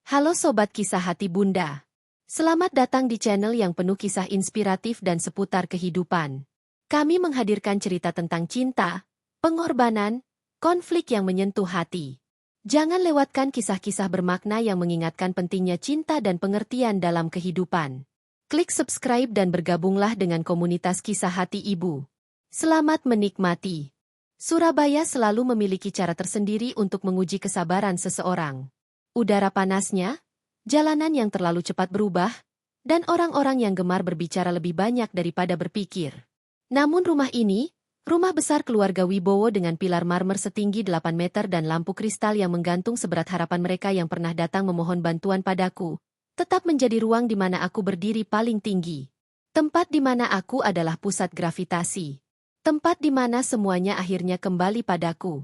Halo Sobat Kisah Hati Bunda. Selamat datang di channel yang penuh kisah inspiratif dan seputar kehidupan. Kami menghadirkan cerita tentang cinta, pengorbanan, konflik yang menyentuh hati. Jangan lewatkan kisah-kisah bermakna yang mengingatkan pentingnya cinta dan pengertian dalam kehidupan. Klik subscribe dan bergabunglah dengan komunitas kisah hati ibu. Selamat menikmati. Surabaya selalu memiliki cara tersendiri untuk menguji kesabaran seseorang. Udara panasnya, jalanan yang terlalu cepat berubah, dan orang-orang yang gemar berbicara lebih banyak daripada berpikir. Namun rumah ini, rumah besar keluarga Wibowo dengan pilar marmer setinggi 8 meter dan lampu kristal yang menggantung seberat harapan mereka yang pernah datang memohon bantuan padaku, tetap menjadi ruang di mana aku berdiri paling tinggi. Tempat di mana aku adalah pusat gravitasi. Tempat di mana semuanya akhirnya kembali padaku.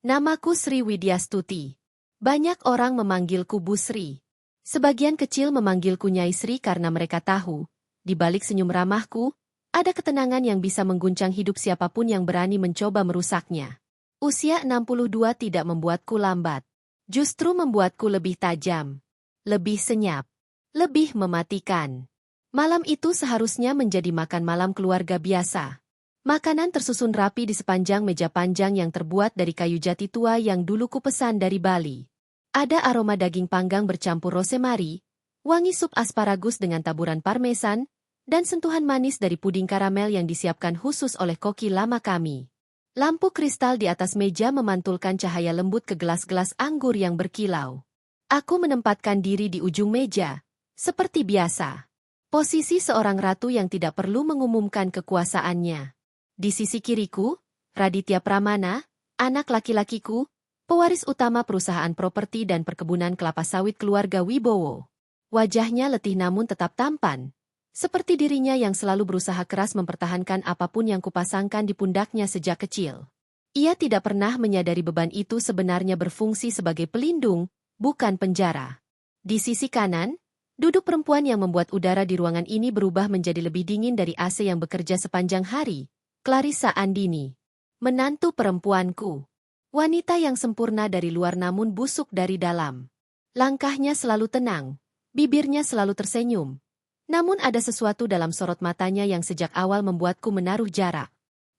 Namaku Sri Widyastuti. Banyak orang memanggilku Bu Sri. Sebagian kecil memanggilku Nyai Sri karena mereka tahu, di balik senyum ramahku, ada ketenangan yang bisa mengguncang hidup siapapun yang berani mencoba merusaknya. Usia 62 tidak membuatku lambat. Justru membuatku lebih tajam, lebih senyap, lebih mematikan. Malam itu seharusnya menjadi makan malam keluarga biasa. Makanan tersusun rapi di sepanjang meja panjang yang terbuat dari kayu jati tua yang dulu kupesan dari Bali. Ada aroma daging panggang bercampur rosemary, wangi sup asparagus dengan taburan parmesan, dan sentuhan manis dari puding karamel yang disiapkan khusus oleh koki lama kami. Lampu kristal di atas meja memantulkan cahaya lembut ke gelas-gelas anggur yang berkilau. Aku menempatkan diri di ujung meja, seperti biasa. Posisi seorang ratu yang tidak perlu mengumumkan kekuasaannya. Di sisi kiriku, Raditya Pramana, anak laki-lakiku, pewaris utama perusahaan properti dan perkebunan kelapa sawit keluarga Wibowo. Wajahnya letih namun tetap tampan. Seperti dirinya yang selalu berusaha keras mempertahankan apapun yang kupasangkan di pundaknya sejak kecil. Ia tidak pernah menyadari beban itu sebenarnya berfungsi sebagai pelindung, bukan penjara. Di sisi kanan, duduk perempuan yang membuat udara di ruangan ini berubah menjadi lebih dingin dari AC yang bekerja sepanjang hari. Clarissa Andini. Menantu perempuanku. Wanita yang sempurna dari luar namun busuk dari dalam. Langkahnya selalu tenang, bibirnya selalu tersenyum. Namun ada sesuatu dalam sorot matanya yang sejak awal membuatku menaruh jarak.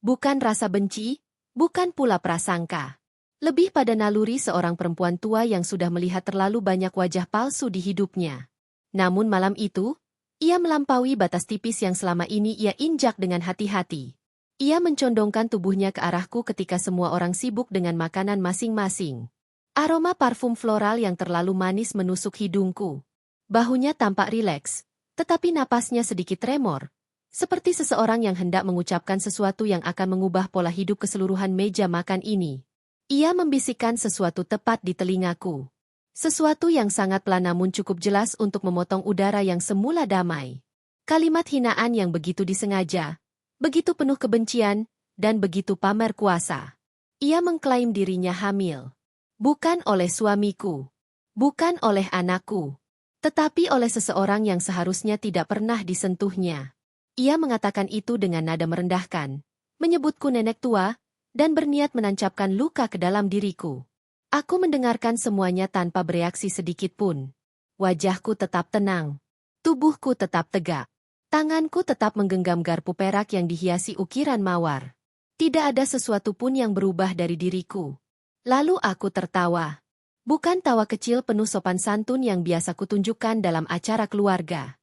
Bukan rasa benci, bukan pula prasangka. Lebih pada naluri seorang perempuan tua yang sudah melihat terlalu banyak wajah palsu di hidupnya. Namun malam itu, ia melampaui batas tipis yang selama ini ia injak dengan hati-hati. Ia mencondongkan tubuhnya ke arahku ketika semua orang sibuk dengan makanan masing-masing. Aroma parfum floral yang terlalu manis menusuk hidungku. Bahunya tampak rileks, tetapi napasnya sedikit tremor, seperti seseorang yang hendak mengucapkan sesuatu yang akan mengubah pola hidup keseluruhan meja makan ini. Ia membisikkan sesuatu tepat di telingaku. Sesuatu yang sangat pelan namun cukup jelas untuk memotong udara yang semula damai. Kalimat hinaan yang begitu disengaja, begitu penuh kebencian, dan begitu pamer kuasa. Ia mengklaim dirinya hamil. Bukan oleh suamiku. Bukan oleh anakku. Tetapi oleh seseorang yang seharusnya tidak pernah disentuhnya. Ia mengatakan itu dengan nada merendahkan, menyebutku nenek tua, dan berniat menancapkan luka ke dalam diriku. Aku mendengarkan semuanya tanpa bereaksi sedikit pun. Wajahku tetap tenang. Tubuhku tetap tegak. Tanganku tetap menggenggam garpu perak yang dihiasi ukiran mawar. Tidak ada sesuatu pun yang berubah dari diriku. Lalu aku tertawa. Bukan tawa kecil penuh sopan santun yang biasa kutunjukkan dalam acara keluarga.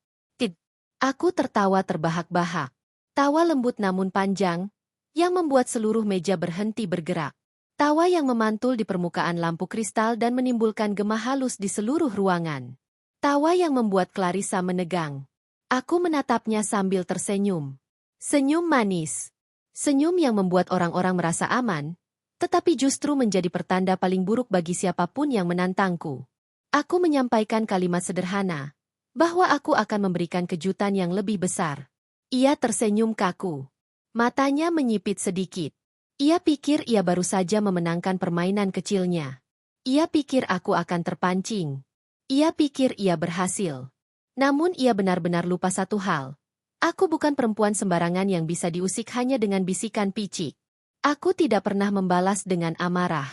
Aku tertawa terbahak-bahak. Tawa lembut namun panjang, yang membuat seluruh meja berhenti bergerak. Tawa yang memantul di permukaan lampu kristal dan menimbulkan gema halus di seluruh ruangan. Tawa yang membuat Clarissa menegang. Aku menatapnya sambil tersenyum. Senyum manis. Senyum yang membuat orang-orang merasa aman, tetapi justru menjadi pertanda paling buruk bagi siapapun yang menantangku. Aku menyampaikan kalimat sederhana, bahwa aku akan memberikan kejutan yang lebih besar. Ia tersenyum kaku. Matanya menyipit sedikit. Ia pikir ia baru saja memenangkan permainan kecilnya. Ia pikir aku akan terpancing. Ia pikir ia berhasil. Namun ia benar-benar lupa satu hal. Aku bukan perempuan sembarangan yang bisa diusik hanya dengan bisikan picik. Aku tidak pernah membalas dengan amarah.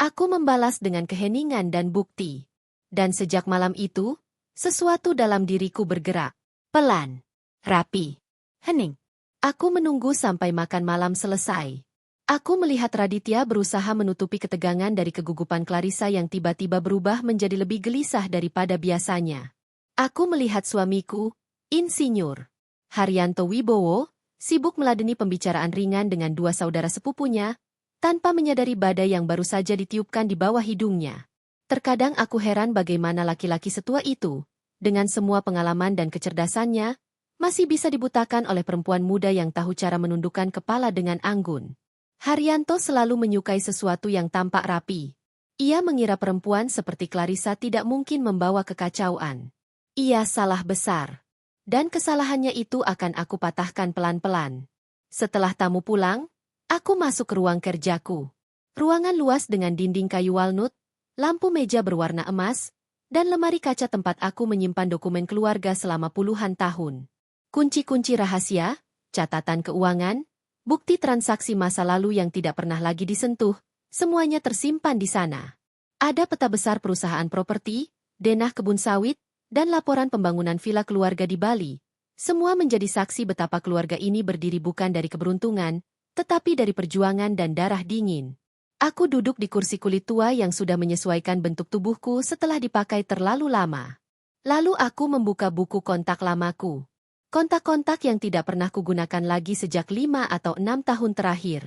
Aku membalas dengan keheningan dan bukti. Dan sejak malam itu, sesuatu dalam diriku bergerak. Pelan, rapi, hening. Aku menunggu sampai makan malam selesai. Aku melihat Raditya berusaha menutupi ketegangan dari kegugupan Clarissa yang tiba-tiba berubah menjadi lebih gelisah daripada biasanya. Aku melihat suamiku, Insinyur Haryanto Wibowo, sibuk meladeni pembicaraan ringan dengan dua saudara sepupunya, tanpa menyadari badai yang baru saja ditiupkan di bawah hidungnya. Terkadang aku heran bagaimana laki-laki setua itu, dengan semua pengalaman dan kecerdasannya, masih bisa dibutakan oleh perempuan muda yang tahu cara menundukkan kepala dengan anggun. Haryanto selalu menyukai sesuatu yang tampak rapi. Ia mengira perempuan seperti Clarissa tidak mungkin membawa kekacauan. Ia salah besar. Dan kesalahannya itu akan aku patahkan pelan-pelan. Setelah tamu pulang, aku masuk ke ruang kerjaku. Ruangan luas dengan dinding kayu walnut, lampu meja berwarna emas, dan lemari kaca tempat aku menyimpan dokumen keluarga selama puluhan tahun. Kunci-kunci rahasia, catatan keuangan, bukti transaksi masa lalu yang tidak pernah lagi disentuh, semuanya tersimpan di sana. Ada peta besar perusahaan properti, denah kebun sawit, dan laporan pembangunan villa keluarga di Bali. Semua menjadi saksi betapa keluarga ini berdiri bukan dari keberuntungan, tetapi dari perjuangan dan darah dingin. Aku duduk di kursi kulit tua yang sudah menyesuaikan bentuk tubuhku setelah dipakai terlalu lama. Lalu aku membuka buku kontak lamaku. Kontak-kontak yang tidak pernah kugunakan lagi sejak 5 atau 6 tahun terakhir.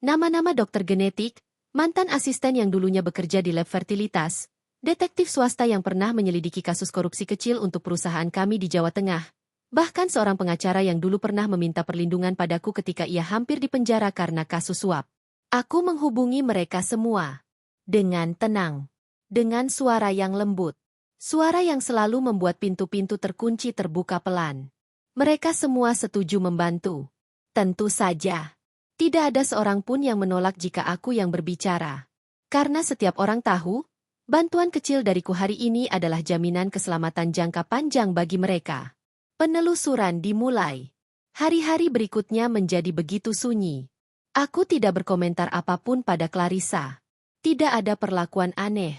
Nama-nama dokter genetik, mantan asisten yang dulunya bekerja di lab fertilitas, detektif swasta yang pernah menyelidiki kasus korupsi kecil untuk perusahaan kami di Jawa Tengah, bahkan seorang pengacara yang dulu pernah meminta perlindungan padaku ketika ia hampir dipenjara karena kasus suap. Aku menghubungi mereka semua. Dengan tenang. Dengan suara yang lembut. Suara yang selalu membuat pintu-pintu terkunci terbuka pelan. Mereka semua setuju membantu. Tentu saja. Tidak ada seorang pun yang menolak jika aku yang berbicara. Karena setiap orang tahu, bantuan kecil dariku hari ini adalah jaminan keselamatan jangka panjang bagi mereka. Penelusuran dimulai. Hari-hari berikutnya menjadi begitu sunyi. Aku tidak berkomentar apapun pada Clarissa. Tidak ada perlakuan aneh.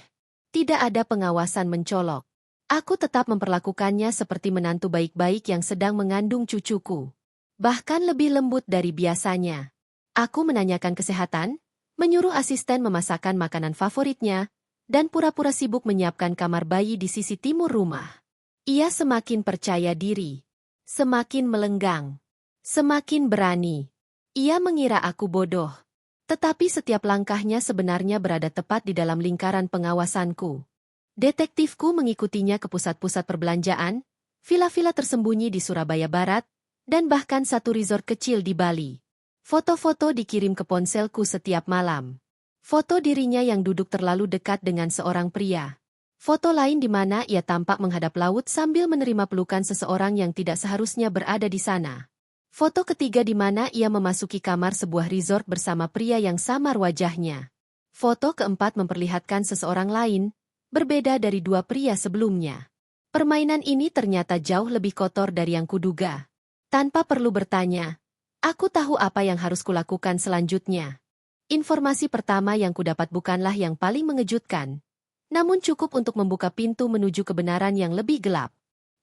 Tidak ada pengawasan mencolok. Aku tetap memperlakukannya seperti menantu baik-baik yang sedang mengandung cucuku. Bahkan lebih lembut dari biasanya. Aku menanyakan kesehatan, menyuruh asisten memasakkan makanan favoritnya, dan pura-pura sibuk menyiapkan kamar bayi di sisi timur rumah. Ia semakin percaya diri. Semakin melenggang. Semakin berani. Ia mengira aku bodoh. Tetapi setiap langkahnya sebenarnya berada tepat di dalam lingkaran pengawasanku. Detektifku mengikutinya ke pusat-pusat perbelanjaan, villa-villa tersembunyi di Surabaya Barat, dan bahkan satu resort kecil di Bali. Foto-foto dikirim ke ponselku setiap malam. Foto dirinya yang duduk terlalu dekat dengan seorang pria. Foto lain di mana ia tampak menghadap laut sambil menerima pelukan seseorang yang tidak seharusnya berada di sana. Foto ketiga di mana ia memasuki kamar sebuah resort bersama pria yang samar wajahnya. Foto keempat memperlihatkan seseorang lain, berbeda dari dua pria sebelumnya. Permainan ini ternyata jauh lebih kotor dari yang kuduga. Tanpa perlu bertanya, aku tahu apa yang harus kulakukan selanjutnya. Informasi pertama yang kudapat bukanlah yang paling mengejutkan, namun cukup untuk membuka pintu menuju kebenaran yang lebih gelap.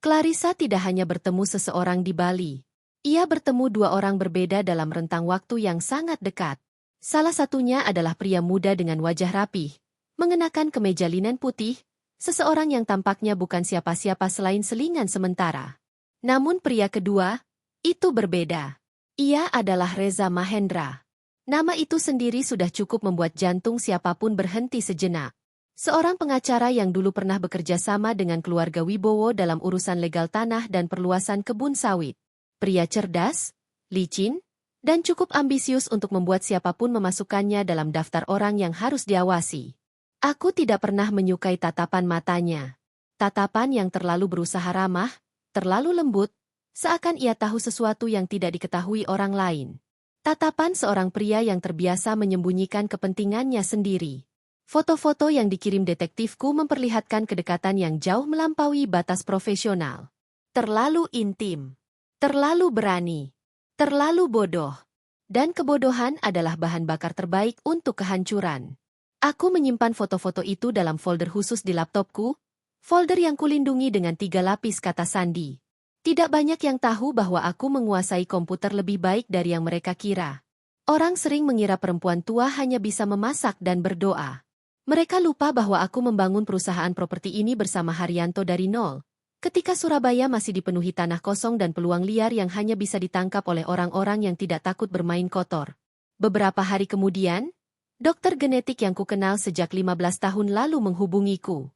Clarissa tidak hanya bertemu seseorang di Bali. Ia bertemu dua orang berbeda dalam rentang waktu yang sangat dekat. Salah satunya adalah pria muda dengan wajah rapih, mengenakan kemeja linen putih, seseorang yang tampaknya bukan siapa-siapa selain selingan sementara. Namun pria kedua, itu berbeda. Ia adalah Reza Mahendra. Nama itu sendiri sudah cukup membuat jantung siapapun berhenti sejenak. Seorang pengacara yang dulu pernah bekerja sama dengan keluarga Wibowo dalam urusan legal tanah dan perluasan kebun sawit. Pria cerdas, licin, dan cukup ambisius untuk membuat siapapun memasukkannya dalam daftar orang yang harus diawasi. Aku tidak pernah menyukai tatapan matanya. Tatapan yang terlalu berusaha ramah, terlalu lembut, seakan ia tahu sesuatu yang tidak diketahui orang lain. Tatapan seorang pria yang terbiasa menyembunyikan kepentingannya sendiri. Foto-foto yang dikirim detektifku memperlihatkan kedekatan yang jauh melampaui batas profesional. Terlalu intim. Terlalu berani. Terlalu bodoh. Dan kebodohan adalah bahan bakar terbaik untuk kehancuran. Aku menyimpan foto-foto itu dalam folder khusus di laptopku, Folder yang kulindungi dengan 3 lapis, kata Sandi. Tidak banyak yang tahu bahwa aku menguasai komputer lebih baik dari yang mereka kira. Orang sering mengira perempuan tua hanya bisa memasak dan berdoa. Mereka lupa bahwa aku membangun perusahaan properti ini bersama Haryanto dari nol. Ketika Surabaya masih dipenuhi tanah kosong dan peluang liar yang hanya bisa ditangkap oleh orang-orang yang tidak takut bermain kotor. Beberapa hari kemudian, dokter genetik yang kukenal sejak 15 tahun lalu menghubungiku.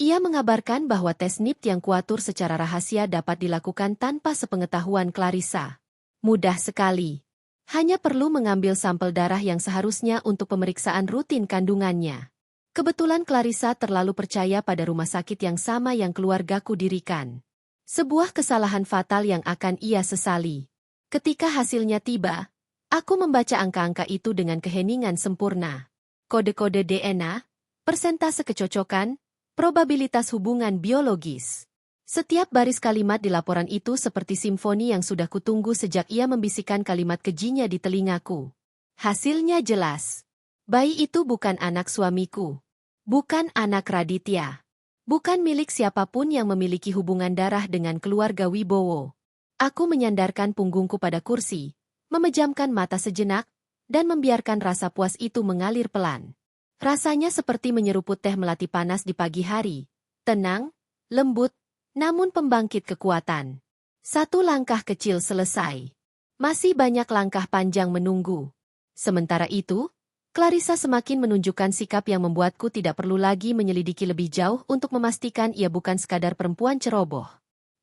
Ia mengabarkan bahwa tes NIPT yang kuatur secara rahasia dapat dilakukan tanpa sepengetahuan Clarissa. Mudah sekali. Hanya perlu mengambil sampel darah yang seharusnya untuk pemeriksaan rutin kandungannya. Kebetulan Clarissa terlalu percaya pada rumah sakit yang sama yang keluargaku dirikan. Sebuah kesalahan fatal yang akan ia sesali. Ketika hasilnya tiba, aku membaca angka-angka itu dengan keheningan sempurna. Kode-kode DNA, persentase kecocokan, probabilitas hubungan biologis. Setiap baris kalimat di laporan itu seperti simfoni yang sudah kutunggu sejak ia membisikkan kalimat kejinya di telingaku. Hasilnya jelas. Bayi itu bukan anak suamiku. Bukan anak Raditya. Bukan milik siapapun yang memiliki hubungan darah dengan keluarga Wibowo. Aku menyandarkan punggungku pada kursi, memejamkan mata sejenak, dan membiarkan rasa puas itu mengalir pelan. Rasanya seperti menyeruput teh melati panas di pagi hari. Tenang, lembut, namun pembangkit kekuatan. Satu langkah kecil selesai. Masih banyak langkah panjang menunggu. Sementara itu, Clarissa semakin menunjukkan sikap yang membuatku tidak perlu lagi menyelidiki lebih jauh untuk memastikan ia bukan sekadar perempuan ceroboh.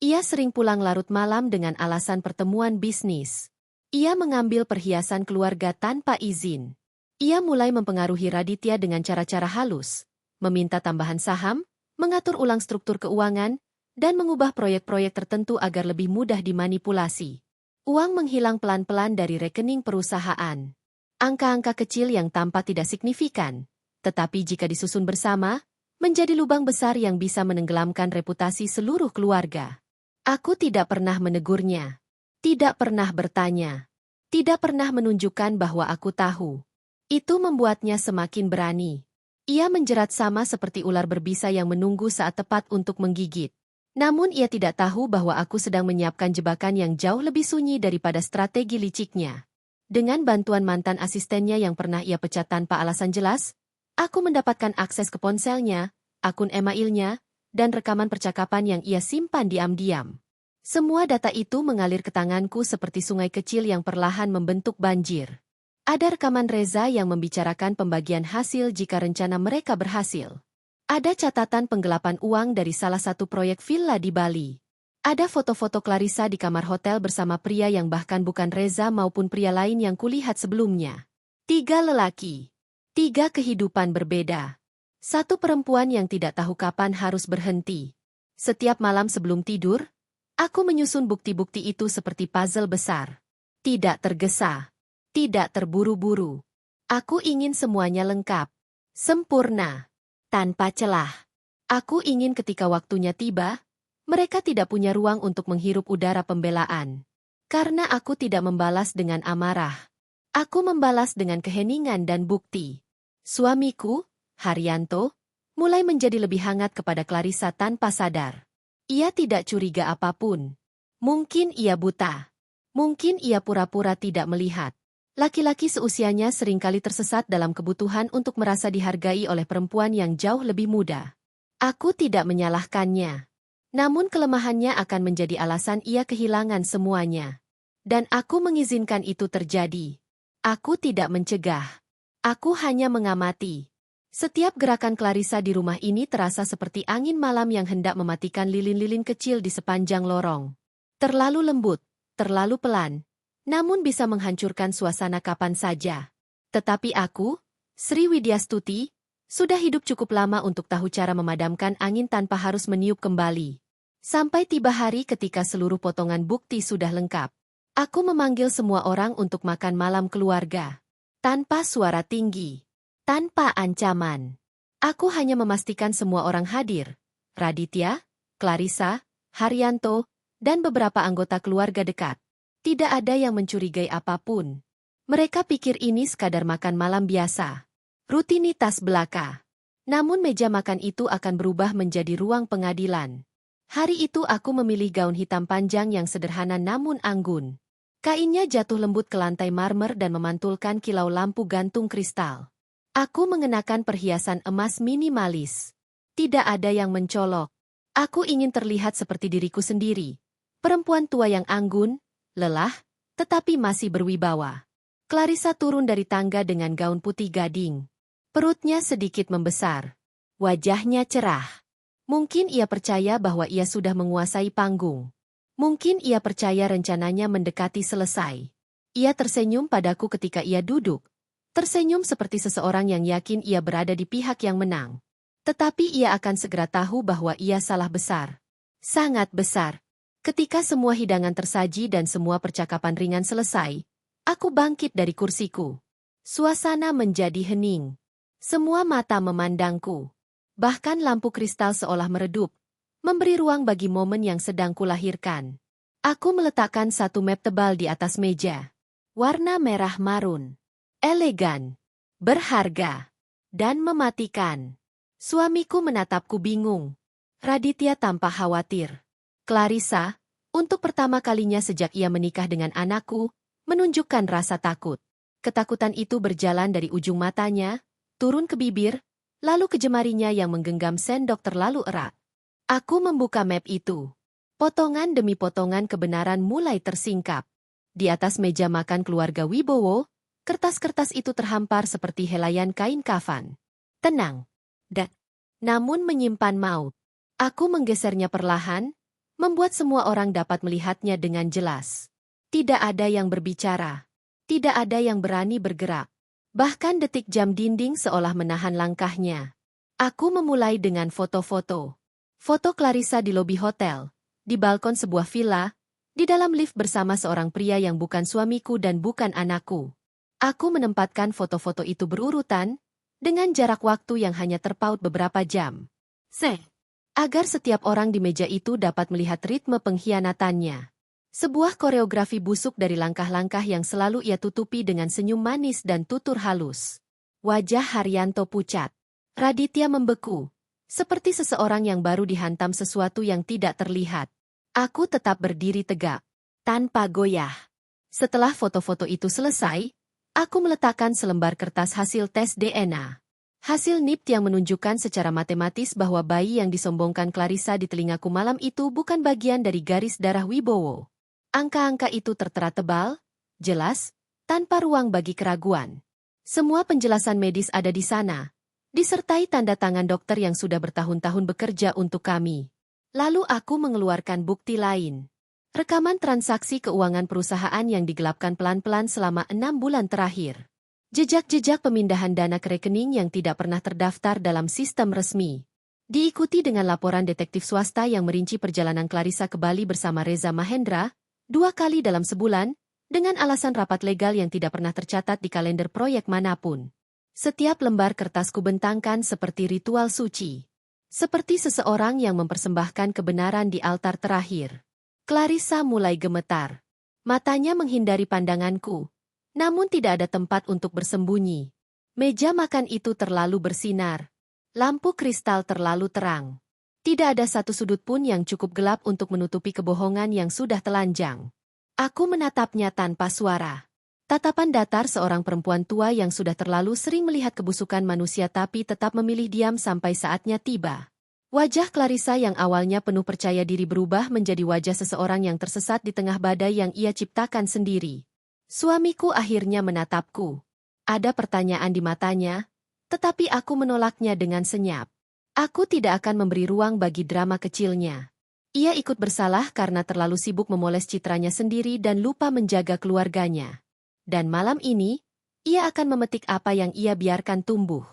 Ia sering pulang larut malam dengan alasan pertemuan bisnis. Ia mengambil perhiasan keluarga tanpa izin. Ia mulai mempengaruhi Raditya dengan cara-cara halus, meminta tambahan saham, mengatur ulang struktur keuangan, dan mengubah proyek-proyek tertentu agar lebih mudah dimanipulasi. Uang menghilang pelan-pelan dari rekening perusahaan. Angka-angka kecil yang tampak tidak signifikan, tetapi jika disusun bersama, menjadi lubang besar yang bisa menenggelamkan reputasi seluruh keluarga. Aku tidak pernah menegurnya. Tidak pernah bertanya. Tidak pernah menunjukkan bahwa aku tahu. Itu membuatnya semakin berani. Ia menjerat sama seperti ular berbisa yang menunggu saat tepat untuk menggigit. Namun ia tidak tahu bahwa aku sedang menyiapkan jebakan yang jauh lebih sunyi daripada strategi liciknya. Dengan bantuan mantan asistennya yang pernah ia pecat tanpa alasan jelas, aku mendapatkan akses ke ponselnya, akun emailnya, dan rekaman percakapan yang ia simpan diam-diam. Semua data itu mengalir ke tanganku seperti sungai kecil yang perlahan membentuk banjir. Ada rekaman Reza yang membicarakan pembagian hasil jika rencana mereka berhasil. Ada catatan penggelapan uang dari salah satu proyek villa di Bali. Ada foto-foto Clarissa di kamar hotel bersama pria yang bahkan bukan Reza maupun pria lain yang kulihat sebelumnya. 3 lelaki. 3 kehidupan berbeda. 1 perempuan yang tidak tahu kapan harus berhenti. Setiap malam sebelum tidur, aku menyusun bukti-bukti itu seperti puzzle besar. Tidak tergesa. Tidak terburu-buru. Aku ingin semuanya lengkap. Sempurna. Tanpa celah. Aku ingin ketika waktunya tiba, mereka tidak punya ruang untuk menghirup udara pembelaan. Karena aku tidak membalas dengan amarah. Aku membalas dengan keheningan dan bukti. Suamiku, Haryanto, mulai menjadi lebih hangat kepada Clarissa tanpa sadar. Ia tidak curiga apapun. Mungkin ia buta. Mungkin ia pura-pura tidak melihat. Laki-laki seusianya seringkali tersesat dalam kebutuhan untuk merasa dihargai oleh perempuan yang jauh lebih muda. Aku tidak menyalahkannya. Namun kelemahannya akan menjadi alasan ia kehilangan semuanya. Dan aku mengizinkan itu terjadi. Aku tidak mencegah. Aku hanya mengamati. Setiap gerakan Clarissa di rumah ini terasa seperti angin malam yang hendak mematikan lilin-lilin kecil di sepanjang lorong. Terlalu lembut, terlalu pelan, namun bisa menghancurkan suasana kapan saja. Tetapi aku, Sri Widyastuti, sudah hidup cukup lama untuk tahu cara memadamkan angin tanpa harus meniup kembali. Sampai tiba hari ketika seluruh potongan bukti sudah lengkap. Aku memanggil semua orang untuk makan malam keluarga. Tanpa suara tinggi. Tanpa ancaman. Aku hanya memastikan semua orang hadir. Raditya, Clarissa, Haryanto, dan beberapa anggota keluarga dekat. Tidak ada yang mencurigai apapun. Mereka pikir ini sekadar makan malam biasa. Rutinitas belaka. Namun meja makan itu akan berubah menjadi ruang pengadilan. Hari itu aku memilih gaun hitam panjang yang sederhana namun anggun. Kainnya jatuh lembut ke lantai marmer dan memantulkan kilau lampu gantung kristal. Aku mengenakan perhiasan emas minimalis. Tidak ada yang mencolok. Aku ingin terlihat seperti diriku sendiri. Perempuan tua yang anggun, lelah, tetapi masih berwibawa. Clarissa turun dari tangga dengan gaun putih gading. Perutnya sedikit membesar. Wajahnya cerah. Mungkin ia percaya bahwa ia sudah menguasai panggung. Mungkin ia percaya rencananya mendekati selesai. Ia tersenyum padaku ketika ia duduk. Tersenyum seperti seseorang yang yakin ia berada di pihak yang menang. Tetapi ia akan segera tahu bahwa ia salah besar. Sangat besar. Ketika semua hidangan tersaji dan semua percakapan ringan selesai, aku bangkit dari kursiku. Suasana menjadi hening. Semua mata memandangku. Bahkan lampu kristal seolah meredup, memberi ruang bagi momen yang sedang kulahirkan. Aku meletakkan satu map tebal di atas meja. Warna merah marun. Elegan. Berharga. Dan mematikan. Suamiku menatapku bingung. Raditya tampak khawatir. Clarissa, untuk pertama kalinya sejak ia menikah dengan anakku, menunjukkan rasa takut. Ketakutan itu berjalan dari ujung matanya, turun ke bibir, lalu ke jemarinya yang menggenggam sendok terlalu erat. Aku membuka map itu. Potongan demi potongan kebenaran mulai tersingkap. Di atas meja makan keluarga Wibowo, kertas-kertas itu terhampar seperti helaian kain kafan. Tenang. Namun menyimpan maut. Aku menggesernya perlahan, membuat semua orang dapat melihatnya dengan jelas. Tidak ada yang berbicara. Tidak ada yang berani bergerak. Bahkan detik jam dinding seolah menahan langkahnya. Aku memulai dengan foto-foto. Foto Clarissa di lobi hotel, di balkon sebuah villa, di dalam lift bersama seorang pria yang bukan suamiku dan bukan anakku. Aku menempatkan foto-foto itu berurutan, dengan jarak waktu yang hanya terpaut beberapa jam. Agar setiap orang di meja itu dapat melihat ritme pengkhianatannya. Sebuah koreografi busuk dari langkah-langkah yang selalu ia tutupi dengan senyum manis dan tutur halus. Wajah Haryanto pucat. Raditya membeku. Seperti seseorang yang baru dihantam sesuatu yang tidak terlihat. Aku tetap berdiri tegak. Tanpa goyah. Setelah foto-foto itu selesai, aku meletakkan selembar kertas hasil tes DNA. Hasil NIPT yang menunjukkan secara matematis bahwa bayi yang disombongkan Clarissa di telingaku malam itu bukan bagian dari garis darah Wibowo. Angka-angka itu tertera tebal, jelas, tanpa ruang bagi keraguan. Semua penjelasan medis ada di sana, disertai tanda tangan dokter yang sudah bertahun-tahun bekerja untuk kami. Lalu aku mengeluarkan bukti lain. Rekaman transaksi keuangan perusahaan yang digelapkan pelan-pelan selama 6 bulan terakhir. Jejak-jejak pemindahan dana ke rekening yang tidak pernah terdaftar dalam sistem resmi. Diikuti dengan laporan detektif swasta yang merinci perjalanan Clarissa ke Bali bersama Reza Mahendra, 2 kali dalam sebulan, dengan alasan rapat legal yang tidak pernah tercatat di kalender proyek manapun. Setiap lembar kertas kubentangkan seperti ritual suci. Seperti seseorang yang mempersembahkan kebenaran di altar terakhir. Clarissa mulai gemetar. Matanya menghindari pandanganku. Namun tidak ada tempat untuk bersembunyi. Meja makan itu terlalu bersinar. Lampu kristal terlalu terang. Tidak ada satu sudut pun yang cukup gelap untuk menutupi kebohongan yang sudah telanjang. Aku menatapnya tanpa suara. Tatapan datar seorang perempuan tua yang sudah terlalu sering melihat kebusukan manusia tapi tetap memilih diam sampai saatnya tiba. Wajah Clarissa yang awalnya penuh percaya diri berubah menjadi wajah seseorang yang tersesat di tengah badai yang ia ciptakan sendiri. Suamiku akhirnya menatapku. Ada pertanyaan di matanya, tetapi aku menolaknya dengan senyap. Aku tidak akan memberi ruang bagi drama kecilnya. Ia ikut bersalah karena terlalu sibuk memoles citranya sendiri dan lupa menjaga keluarganya. Dan malam ini, ia akan memetik apa yang ia biarkan tumbuh.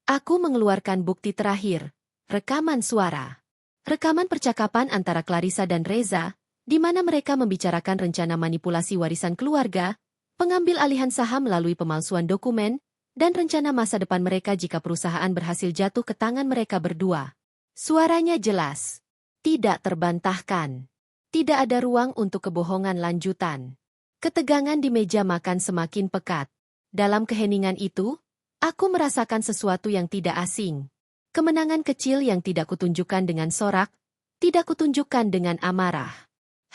Aku mengeluarkan bukti terakhir, rekaman suara. Rekaman percakapan antara Clarissa dan Reza, di mana mereka membicarakan rencana manipulasi warisan keluarga, pengambil alihan saham melalui pemalsuan dokumen, dan rencana masa depan mereka jika perusahaan berhasil jatuh ke tangan mereka berdua. Suaranya jelas. Tidak terbantahkan. Tidak ada ruang untuk kebohongan lanjutan. Ketegangan di meja makan semakin pekat. Dalam keheningan itu, aku merasakan sesuatu yang tidak asing. Kemenangan kecil yang tidak kutunjukkan dengan sorak, tidak kutunjukkan dengan amarah.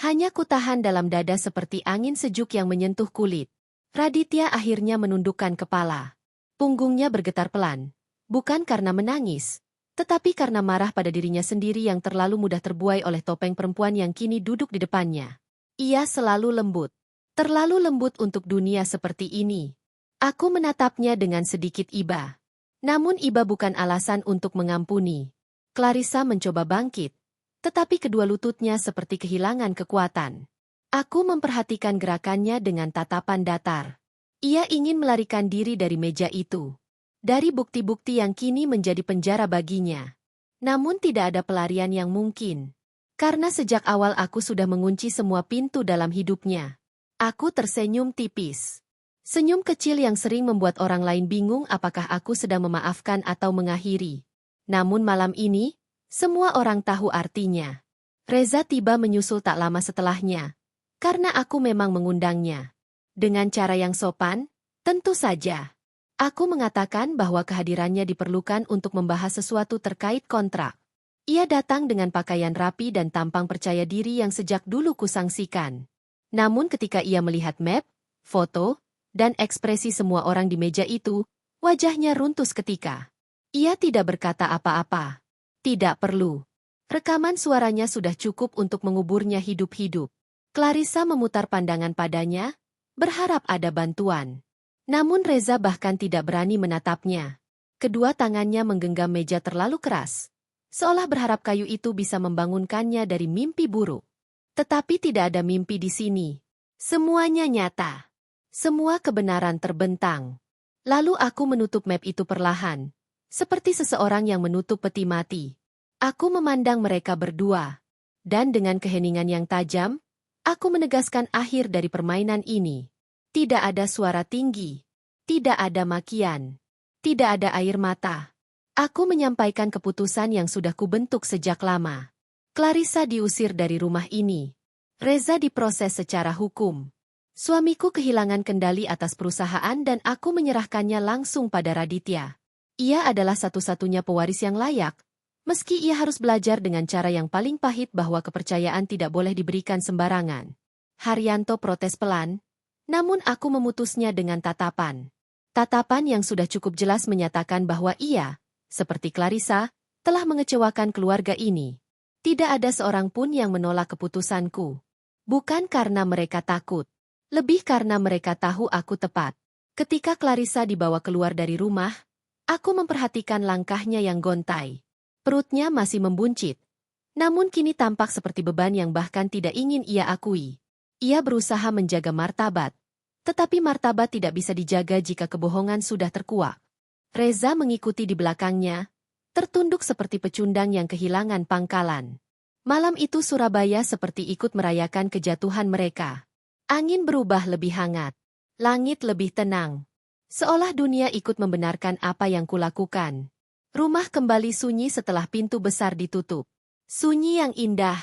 Hanya kutahan dalam dada seperti angin sejuk yang menyentuh kulit. Raditya akhirnya menundukkan kepala. Punggungnya bergetar pelan. Bukan karena menangis, tetapi karena marah pada dirinya sendiri yang terlalu mudah terbuai oleh topeng perempuan yang kini duduk di depannya. Ia selalu lembut. Terlalu lembut untuk dunia seperti ini. Aku menatapnya dengan sedikit iba. Namun iba bukan alasan untuk mengampuni. Clarissa mencoba bangkit, tetapi kedua lututnya seperti kehilangan kekuatan. Aku memperhatikan gerakannya dengan tatapan datar. Ia ingin melarikan diri dari meja itu. Dari bukti-bukti yang kini menjadi penjara baginya. Namun tidak ada pelarian yang mungkin. Karena sejak awal aku sudah mengunci semua pintu dalam hidupnya. Aku tersenyum tipis. Senyum kecil yang sering membuat orang lain bingung apakah aku sedang memaafkan atau mengakhiri. Namun malam ini, semua orang tahu artinya. Reza tiba menyusul tak lama setelahnya. Karena aku memang mengundangnya. Dengan cara yang sopan, tentu saja. Aku mengatakan bahwa kehadirannya diperlukan untuk membahas sesuatu terkait kontrak. Ia datang dengan pakaian rapi dan tampang percaya diri yang sejak dulu kusangsikan. Namun ketika ia melihat map, foto, dan ekspresi semua orang di meja itu, wajahnya runtuh seketika. Ia tidak berkata apa-apa. Tidak perlu. Rekaman suaranya sudah cukup untuk menguburnya hidup-hidup. Clarissa memutar pandangan padanya, berharap ada bantuan. Namun Reza bahkan tidak berani menatapnya. Kedua tangannya menggenggam meja terlalu keras, seolah berharap kayu itu bisa membangunkannya dari mimpi buruk. Tetapi tidak ada mimpi di sini. Semuanya nyata. Semua kebenaran terbentang. Lalu aku menutup map itu perlahan, seperti seseorang yang menutup peti mati. Aku memandang mereka berdua. Dan dengan keheningan yang tajam, aku menegaskan akhir dari permainan ini. Tidak ada suara tinggi. Tidak ada makian. Tidak ada air mata. Aku menyampaikan keputusan yang sudah kubentuk sejak lama. Clarissa diusir dari rumah ini. Reza diproses secara hukum. Suamiku kehilangan kendali atas perusahaan dan aku menyerahkannya langsung pada Raditya. Ia adalah satu-satunya pewaris yang layak, meski ia harus belajar dengan cara yang paling pahit bahwa kepercayaan tidak boleh diberikan sembarangan. Haryanto protes pelan, namun aku memutusnya dengan tatapan. Tatapan yang sudah cukup jelas menyatakan bahwa ia, seperti Clarissa, telah mengecewakan keluarga ini. Tidak ada seorang pun yang menolak keputusanku. Bukan karena mereka takut. Lebih karena mereka tahu aku tepat. Ketika Clarissa dibawa keluar dari rumah, aku memperhatikan langkahnya yang gontai. Perutnya masih membuncit. Namun kini tampak seperti beban yang bahkan tidak ingin ia akui. Ia berusaha menjaga martabat. Tetapi martabat tidak bisa dijaga jika kebohongan sudah terkuak. Reza mengikuti di belakangnya, tertunduk seperti pecundang yang kehilangan pangkalan. Malam itu Surabaya seperti ikut merayakan kejatuhan mereka. Angin berubah lebih hangat. Langit lebih tenang. Seolah dunia ikut membenarkan apa yang kulakukan. Rumah kembali sunyi setelah pintu besar ditutup. Sunyi yang indah.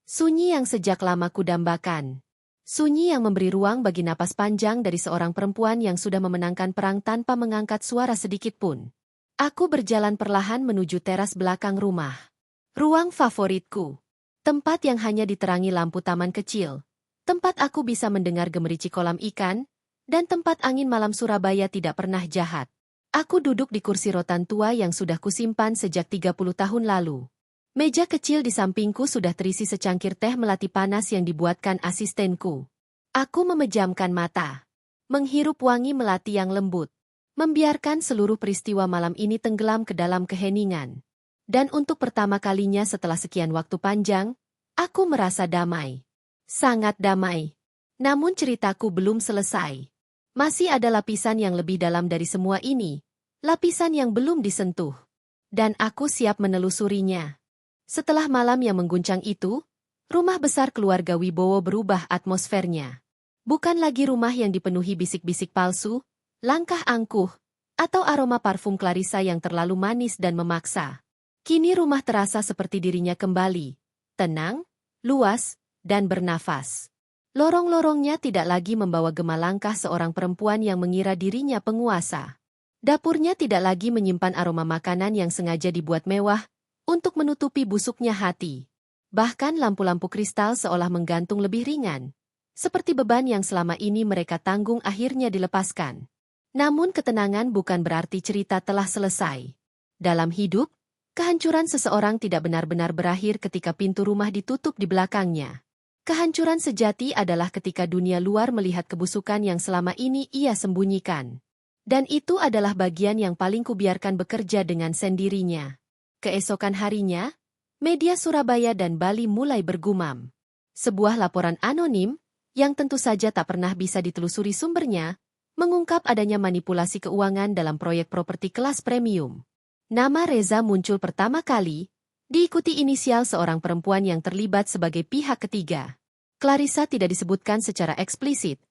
Sunyi yang sejak lama kudambakan. Sunyi yang memberi ruang bagi napas panjang dari seorang perempuan yang sudah memenangkan perang tanpa mengangkat suara sedikit pun. Aku berjalan perlahan menuju teras belakang rumah. Ruang favoritku. Tempat yang hanya diterangi lampu taman kecil. Tempat aku bisa mendengar gemericik kolam ikan, dan tempat angin malam Surabaya tidak pernah jahat. Aku duduk di kursi rotan tua yang sudah kusimpan sejak 30 tahun lalu. Meja kecil di sampingku sudah terisi secangkir teh melati panas yang dibuatkan asistenku. Aku memejamkan mata, menghirup wangi melati yang lembut, membiarkan seluruh peristiwa malam ini tenggelam ke dalam keheningan. Dan untuk pertama kalinya setelah sekian waktu panjang, aku merasa damai. Sangat damai. Namun ceritaku belum selesai. Masih ada lapisan yang lebih dalam dari semua ini, lapisan yang belum disentuh. Dan aku siap menelusurinya. Setelah malam yang mengguncang itu, rumah besar keluarga Wibowo berubah atmosfernya. Bukan lagi rumah yang dipenuhi bisik-bisik palsu, langkah angkuh, atau aroma parfum Clarissa yang terlalu manis dan memaksa. Kini rumah terasa seperti dirinya kembali, tenang, luas, dan bernafas. Lorong-lorongnya tidak lagi membawa gema langkah seorang perempuan yang mengira dirinya penguasa. Dapurnya tidak lagi menyimpan aroma makanan yang sengaja dibuat mewah untuk menutupi busuknya hati. Bahkan lampu-lampu kristal seolah menggantung lebih ringan. Seperti beban yang selama ini mereka tanggung akhirnya dilepaskan. Namun ketenangan bukan berarti cerita telah selesai. Dalam hidup, kehancuran seseorang tidak benar-benar berakhir ketika pintu rumah ditutup di belakangnya. Kehancuran sejati adalah ketika dunia luar melihat kebusukan yang selama ini ia sembunyikan. Dan itu adalah bagian yang paling kubiarkan bekerja dengan sendirinya. Keesokan harinya, media Surabaya dan Bali mulai bergumam. Sebuah laporan anonim, yang tentu saja tak pernah bisa ditelusuri sumbernya, mengungkap adanya manipulasi keuangan dalam proyek properti kelas premium. Nama Reza muncul pertama kali, diikuti inisial seorang perempuan yang terlibat sebagai pihak ketiga. Clarissa tidak disebutkan secara eksplisit,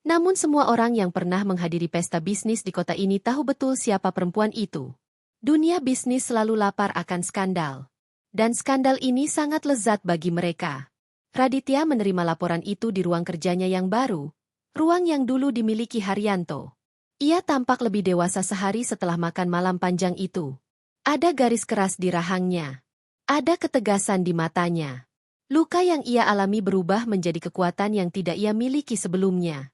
namun semua orang yang pernah menghadiri pesta bisnis di kota ini tahu betul siapa perempuan itu. Dunia bisnis selalu lapar akan skandal. Dan skandal ini sangat lezat bagi mereka. Raditya menerima laporan itu di ruang kerjanya yang baru, ruang yang dulu dimiliki Haryanto. Ia tampak lebih dewasa sehari setelah makan malam panjang itu. Ada garis keras di rahangnya. Ada ketegasan di matanya. Luka yang ia alami berubah menjadi kekuatan yang tidak ia miliki sebelumnya.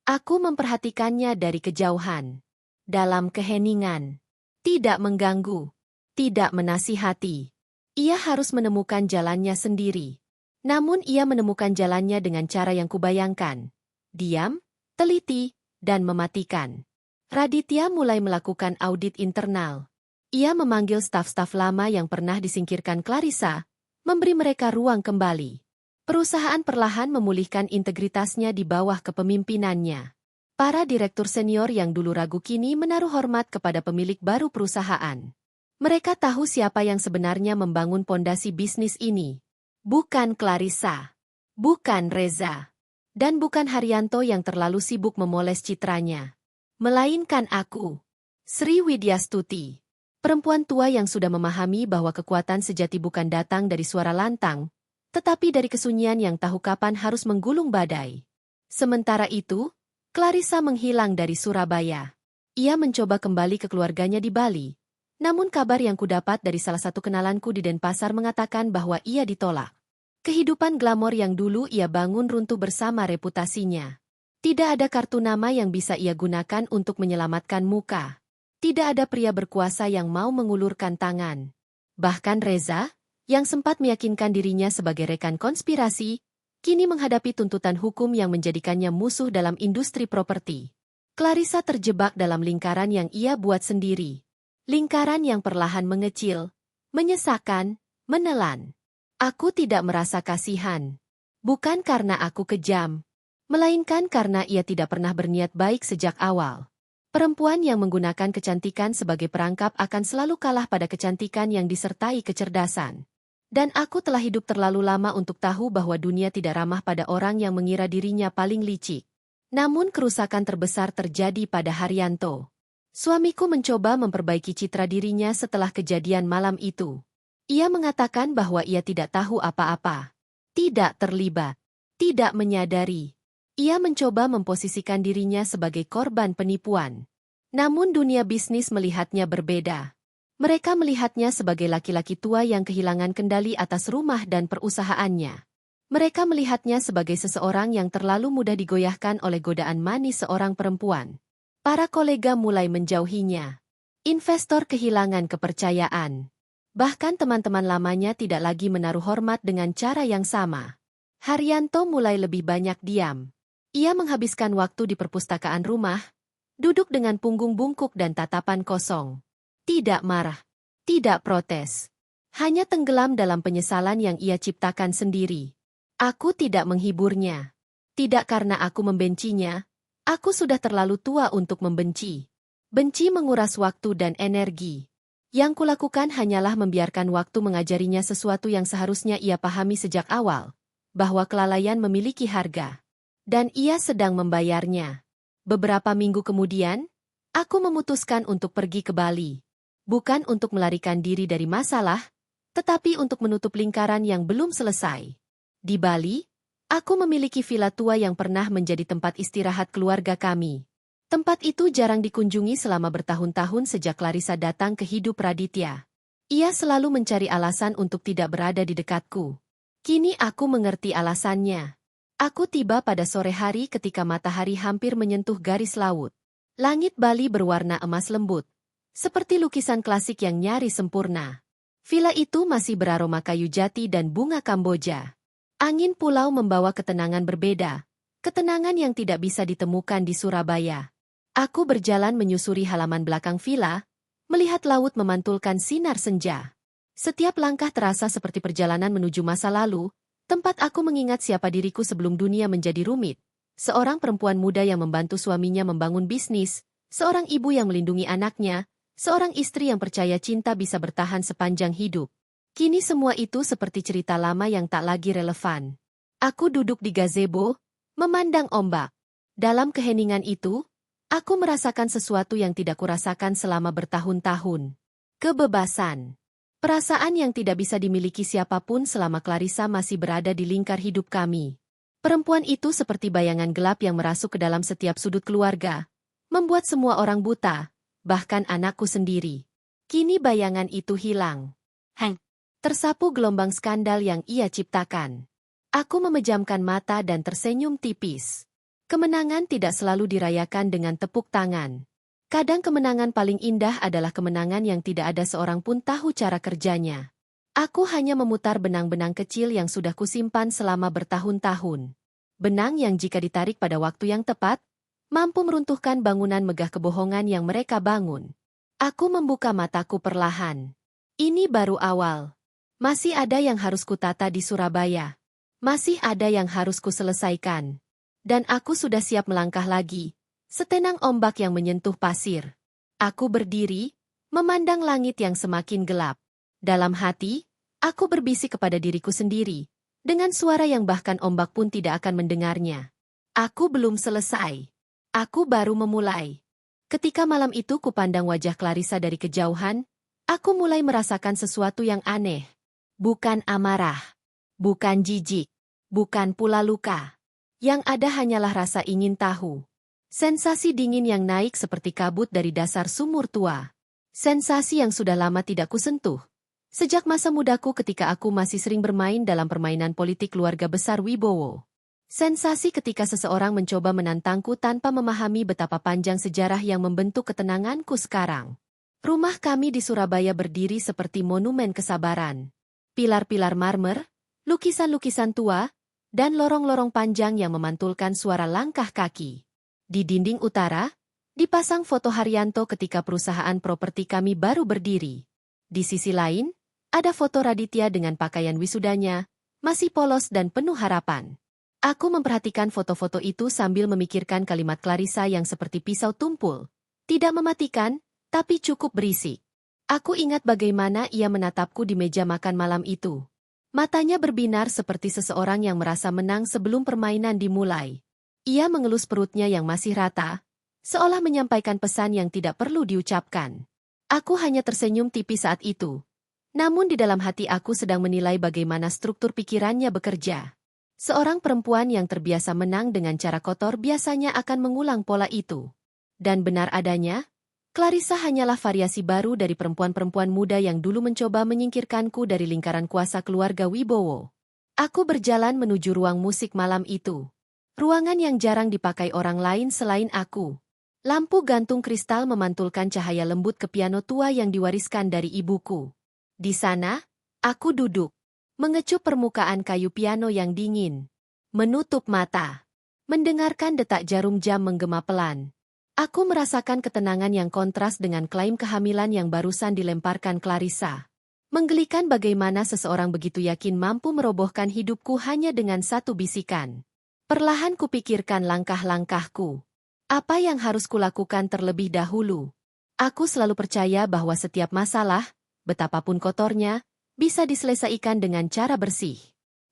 Aku memperhatikannya dari kejauhan. Dalam keheningan. Tidak mengganggu. Tidak menasihati. Ia harus menemukan jalannya sendiri. Namun ia menemukan jalannya dengan cara yang kubayangkan. Diam, teliti, dan mematikan. Raditya mulai melakukan audit internal. Ia memanggil staf-staf lama yang pernah disingkirkan Clarissa, memberi mereka ruang kembali. Perusahaan perlahan memulihkan integritasnya di bawah kepemimpinannya. Para direktur senior yang dulu ragu kini menaruh hormat kepada pemilik baru perusahaan. Mereka tahu siapa yang sebenarnya membangun pondasi bisnis ini. Bukan Clarissa. Bukan Reza. Dan bukan Haryanto yang terlalu sibuk memoles citranya. Melainkan aku. Sri Widyastuti. Perempuan tua yang sudah memahami bahwa kekuatan sejati bukan datang dari suara lantang, tetapi dari kesunyian yang tahu kapan harus menggulung badai. Sementara itu, Clarissa menghilang dari Surabaya. Ia mencoba kembali ke keluarganya di Bali. Namun kabar yang kudapat dari salah satu kenalanku di Denpasar mengatakan bahwa ia ditolak. Kehidupan glamor yang dulu ia bangun runtuh bersama reputasinya. Tidak ada kartu nama yang bisa ia gunakan untuk menyelamatkan muka. Tidak ada pria berkuasa yang mau mengulurkan tangan. Bahkan Reza, yang sempat meyakinkan dirinya sebagai rekan konspirasi, kini menghadapi tuntutan hukum yang menjadikannya musuh dalam industri properti. Clarissa terjebak dalam lingkaran yang ia buat sendiri. Lingkaran yang perlahan mengecil, menyesakan, menelan. Aku tidak merasa kasihan. Bukan karena aku kejam, melainkan karena ia tidak pernah berniat baik sejak awal. Perempuan yang menggunakan kecantikan sebagai perangkap akan selalu kalah pada kecantikan yang disertai kecerdasan. Dan aku telah hidup terlalu lama untuk tahu bahwa dunia tidak ramah pada orang yang mengira dirinya paling licik. Namun kerusakan terbesar terjadi pada Haryanto. Suamiku mencoba memperbaiki citra dirinya setelah kejadian malam itu. Ia mengatakan bahwa ia tidak tahu apa-apa. Tidak terlibat. Tidak menyadari. Ia mencoba memposisikan dirinya sebagai korban penipuan. Namun dunia bisnis melihatnya berbeda. Mereka melihatnya sebagai laki-laki tua yang kehilangan kendali atas rumah dan perusahaannya. Mereka melihatnya sebagai seseorang yang terlalu mudah digoyahkan oleh godaan manis seorang perempuan. Para kolega mulai menjauhinya. Investor kehilangan kepercayaan. Bahkan teman-teman lamanya tidak lagi menaruh hormat dengan cara yang sama. Haryanto mulai lebih banyak diam. Ia menghabiskan waktu di perpustakaan rumah, duduk dengan punggung bungkuk dan tatapan kosong. Tidak marah, tidak protes. Hanya tenggelam dalam penyesalan yang ia ciptakan sendiri. Aku tidak menghiburnya. Tidak karena aku membencinya, aku sudah terlalu tua untuk membenci. Benci menguras waktu dan energi. Yang kulakukan hanyalah membiarkan waktu mengajarinya sesuatu yang seharusnya ia pahami sejak awal, bahwa kelalaian memiliki harga. Dan ia sedang membayarnya. Beberapa minggu kemudian, aku memutuskan untuk pergi ke Bali. Bukan untuk melarikan diri dari masalah, tetapi untuk menutup lingkaran yang belum selesai. Di Bali, aku memiliki villa tua yang pernah menjadi tempat istirahat keluarga kami. Tempat itu jarang dikunjungi selama bertahun-tahun sejak Clarissa datang ke hidup Raditya. Ia selalu mencari alasan untuk tidak berada di dekatku. Kini aku mengerti alasannya. Aku tiba pada sore hari ketika matahari hampir menyentuh garis laut. Langit Bali berwarna emas lembut, seperti lukisan klasik yang nyaris sempurna. Villa itu masih beraroma kayu jati dan bunga Kamboja. Angin pulau membawa ketenangan berbeda, ketenangan yang tidak bisa ditemukan di Surabaya. Aku berjalan menyusuri halaman belakang villa, melihat laut memantulkan sinar senja. Setiap langkah terasa seperti perjalanan menuju masa lalu, tempat aku mengingat siapa diriku sebelum dunia menjadi rumit. Seorang perempuan muda yang membantu suaminya membangun bisnis, seorang ibu yang melindungi anaknya, seorang istri yang percaya cinta bisa bertahan sepanjang hidup. Kini semua itu seperti cerita lama yang tak lagi relevan. Aku duduk di gazebo, memandang ombak. Dalam keheningan itu, aku merasakan sesuatu yang tidak kurasakan selama bertahun-tahun. Kebebasan. Perasaan yang tidak bisa dimiliki siapapun selama Clarissa masih berada di lingkar hidup kami. Perempuan itu seperti bayangan gelap yang merasuk ke dalam setiap sudut keluarga, membuat semua orang buta, bahkan anakku sendiri. Kini bayangan itu hilang. Tersapu gelombang skandal yang ia ciptakan. Aku memejamkan mata dan tersenyum tipis. Kemenangan tidak selalu dirayakan dengan tepuk tangan. Kadang kemenangan paling indah adalah kemenangan yang tidak ada seorang pun tahu cara kerjanya. Aku hanya memutar benang-benang kecil yang sudah kusimpan selama bertahun-tahun. Benang yang jika ditarik pada waktu yang tepat, mampu meruntuhkan bangunan megah kebohongan yang mereka bangun. Aku membuka mataku perlahan. Ini baru awal. Masih ada yang harus kutata di Surabaya. Masih ada yang harus kuselesaikan. Dan aku sudah siap melangkah lagi, setenang ombak yang menyentuh pasir. Aku berdiri, memandang langit yang semakin gelap. Dalam hati, aku berbisik kepada diriku sendiri, dengan suara yang bahkan ombak pun tidak akan mendengarnya. Aku belum selesai. Aku baru memulai. Ketika malam itu kupandang wajah Clarissa dari kejauhan, aku mulai merasakan sesuatu yang aneh. Bukan amarah, bukan jijik, bukan pula luka. Yang ada hanyalah rasa ingin tahu. Sensasi dingin yang naik seperti kabut dari dasar sumur tua. Sensasi yang sudah lama tidak kusentuh. Sejak masa mudaku ketika aku masih sering bermain dalam permainan politik keluarga besar Wibowo. Sensasi ketika seseorang mencoba menantangku tanpa memahami betapa panjang sejarah yang membentuk ketenanganku sekarang. Rumah kami di Surabaya berdiri seperti monumen kesabaran. Pilar-pilar marmer, lukisan-lukisan tua, dan lorong-lorong panjang yang memantulkan suara langkah kaki. Di dinding utara, dipasang foto Haryanto ketika perusahaan properti kami baru berdiri. Di sisi lain, ada foto Raditya dengan pakaian wisudanya, masih polos dan penuh harapan. Aku memperhatikan foto-foto itu sambil memikirkan kalimat Clarissa yang seperti pisau tumpul. Tidak mematikan, tapi cukup berisik. Aku ingat bagaimana ia menatapku di meja makan malam itu. Matanya berbinar seperti seseorang yang merasa menang sebelum permainan dimulai. Ia mengelus perutnya yang masih rata, seolah menyampaikan pesan yang tidak perlu diucapkan. Aku hanya tersenyum tipis saat itu. Namun di dalam hati aku sedang menilai bagaimana struktur pikirannya bekerja. Seorang perempuan yang terbiasa menang dengan cara kotor biasanya akan mengulang pola itu. Dan benar adanya, Clarissa hanyalah variasi baru dari perempuan-perempuan muda yang dulu mencoba menyingkirkanku dari lingkaran kuasa keluarga Wibowo. Aku berjalan menuju ruang musik malam itu. Ruangan yang jarang dipakai orang lain selain aku. Lampu gantung kristal memantulkan cahaya lembut ke piano tua yang diwariskan dari ibuku. Di sana, aku duduk, mengecup permukaan kayu piano yang dingin. Menutup mata, mendengarkan detak jarum jam menggema pelan. Aku merasakan ketenangan yang kontras dengan klaim kehamilan yang barusan dilemparkan Clarissa. Menggelikan bagaimana seseorang begitu yakin mampu merobohkan hidupku hanya dengan satu bisikan. Perlahan kupikirkan langkah-langkahku. Apa yang harus kulakukan terlebih dahulu? Aku selalu percaya bahwa setiap masalah, betapapun kotornya, bisa diselesaikan dengan cara bersih.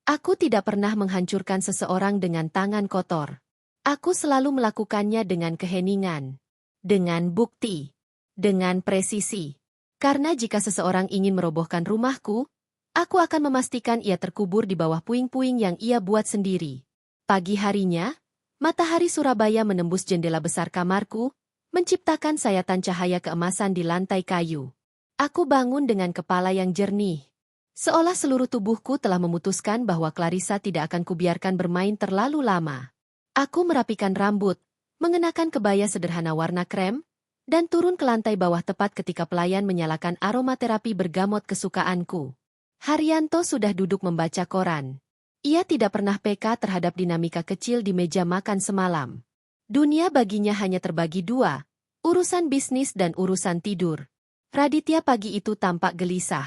Aku tidak pernah menghancurkan seseorang dengan tangan kotor. Aku selalu melakukannya dengan keheningan, dengan bukti, dengan presisi. Karena jika seseorang ingin merobohkan rumahku, aku akan memastikan ia terkubur di bawah puing-puing yang ia buat sendiri. Pagi harinya, Matahari Surabaya menembus jendela besar kamarku, menciptakan sayatan cahaya keemasan di lantai kayu. Aku bangun dengan kepala yang jernih. Seolah seluruh tubuhku telah memutuskan bahwa Clarissa tidak akan kubiarkan bermain terlalu lama. Aku merapikan rambut, mengenakan kebaya sederhana warna krem, dan turun ke lantai bawah tepat ketika pelayan menyalakan aromaterapi bergamot kesukaanku. Haryanto sudah duduk membaca koran. Ia tidak pernah peka terhadap dinamika kecil di meja makan semalam. Dunia baginya hanya terbagi dua, urusan bisnis dan urusan tidur. Raditya pagi itu tampak gelisah.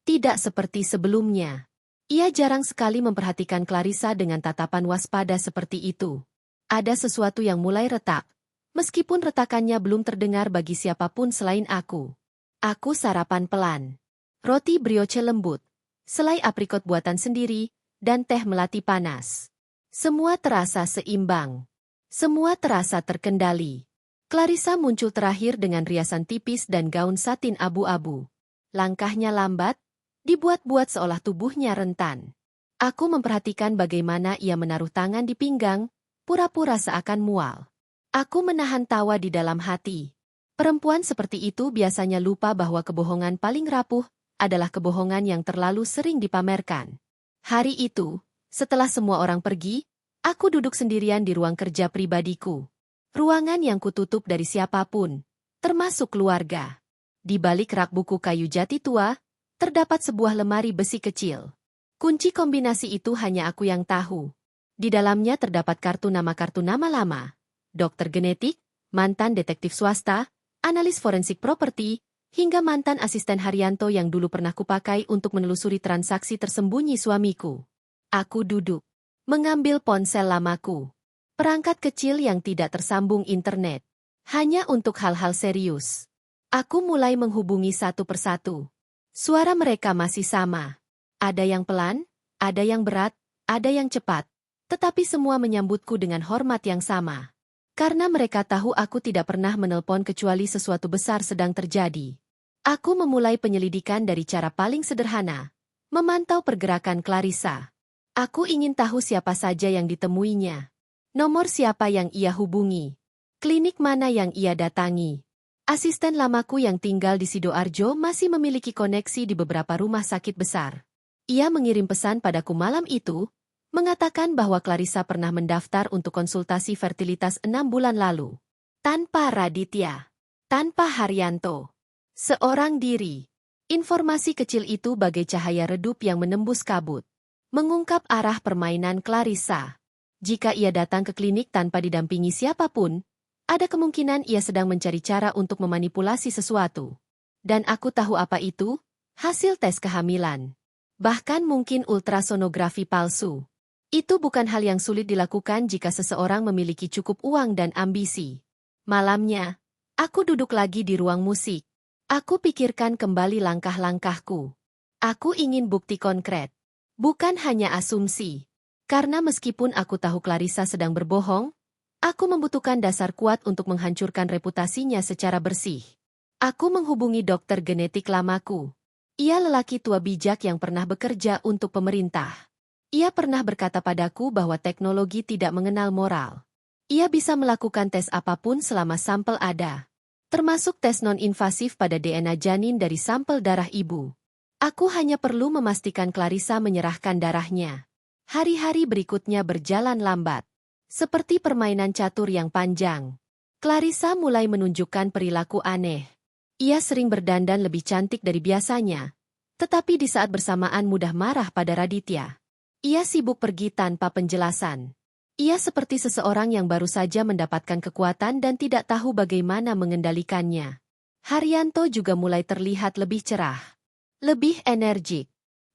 Tidak seperti sebelumnya. Ia jarang sekali memperhatikan Clarissa dengan tatapan waspada seperti itu. Ada sesuatu yang mulai retak, meskipun retakannya belum terdengar bagi siapapun selain aku. Aku sarapan pelan. Roti brioche lembut, selai aprikot buatan sendiri, dan teh melati panas. Semua terasa seimbang. Semua terasa terkendali. Clarissa muncul terakhir dengan riasan tipis dan gaun satin abu-abu. Langkahnya lambat, dibuat-buat seolah tubuhnya rentan. Aku memperhatikan bagaimana ia menaruh tangan di pinggang, pura-pura seakan mual. Aku menahan tawa di dalam hati. Perempuan seperti itu biasanya lupa bahwa kebohongan paling rapuh adalah kebohongan yang terlalu sering dipamerkan. Hari itu, setelah semua orang pergi, aku duduk sendirian di ruang kerja pribadiku. Ruangan yang kututup dari siapapun, termasuk keluarga. Di balik rak buku kayu jati tua, terdapat sebuah lemari besi kecil. Kunci kombinasi itu hanya aku yang tahu. Di dalamnya terdapat kartu nama lama. Dokter genetik, mantan detektif swasta, analis forensik properti, hingga mantan asisten Haryanto yang dulu pernah kupakai untuk menelusuri transaksi tersembunyi suamiku. Aku duduk, mengambil ponsel lamaku. Perangkat kecil yang tidak tersambung internet. Hanya untuk hal-hal serius. Aku mulai menghubungi satu persatu. Suara mereka masih sama. Ada yang pelan, ada yang berat, ada yang cepat. Tetapi semua menyambutku dengan hormat yang sama. Karena mereka tahu aku tidak pernah menelpon kecuali sesuatu besar sedang terjadi. Aku memulai penyelidikan dari cara paling sederhana. Memantau pergerakan Clarissa. Aku ingin tahu siapa saja yang ditemuinya. Nomor siapa yang ia hubungi. Klinik mana yang ia datangi. Asisten lamaku yang tinggal di Sidoarjo masih memiliki koneksi di beberapa rumah sakit besar. Ia mengirim pesan padaku malam itu, mengatakan bahwa Clarissa pernah mendaftar untuk konsultasi fertilitas 6 bulan lalu. Tanpa Raditya. Tanpa Haryanto. Seorang diri. Informasi kecil itu bagai cahaya redup yang menembus kabut. Mengungkap arah permainan Clarissa. Jika ia datang ke klinik tanpa didampingi siapapun, ada kemungkinan ia sedang mencari cara untuk memanipulasi sesuatu. Dan aku tahu apa itu, hasil tes kehamilan. Bahkan mungkin ultrasonografi palsu. Itu bukan hal yang sulit dilakukan jika seseorang memiliki cukup uang dan ambisi. Malamnya, aku duduk lagi di ruang musik. Aku pikirkan kembali langkah-langkahku. Aku ingin bukti konkret. Bukan hanya asumsi. Karena meskipun aku tahu Clarissa sedang berbohong, aku membutuhkan dasar kuat untuk menghancurkan reputasinya secara bersih. Aku menghubungi dokter genetik lamaku. Ia lelaki tua bijak yang pernah bekerja untuk pemerintah. Ia pernah berkata padaku bahwa teknologi tidak mengenal moral. Ia bisa melakukan tes apapun selama sampel ada. Termasuk tes non-invasif pada DNA janin dari sampel darah ibu. Aku hanya perlu memastikan Clarissa menyerahkan darahnya. Hari-hari berikutnya berjalan lambat. Seperti permainan catur yang panjang. Clarissa mulai menunjukkan perilaku aneh. Ia sering berdandan lebih cantik dari biasanya. Tetapi di saat bersamaan mudah marah pada Raditya. Ia sibuk pergi tanpa penjelasan. Ia seperti seseorang yang baru saja mendapatkan kekuatan dan tidak tahu bagaimana mengendalikannya. Haryanto juga mulai terlihat lebih cerah. Lebih energik.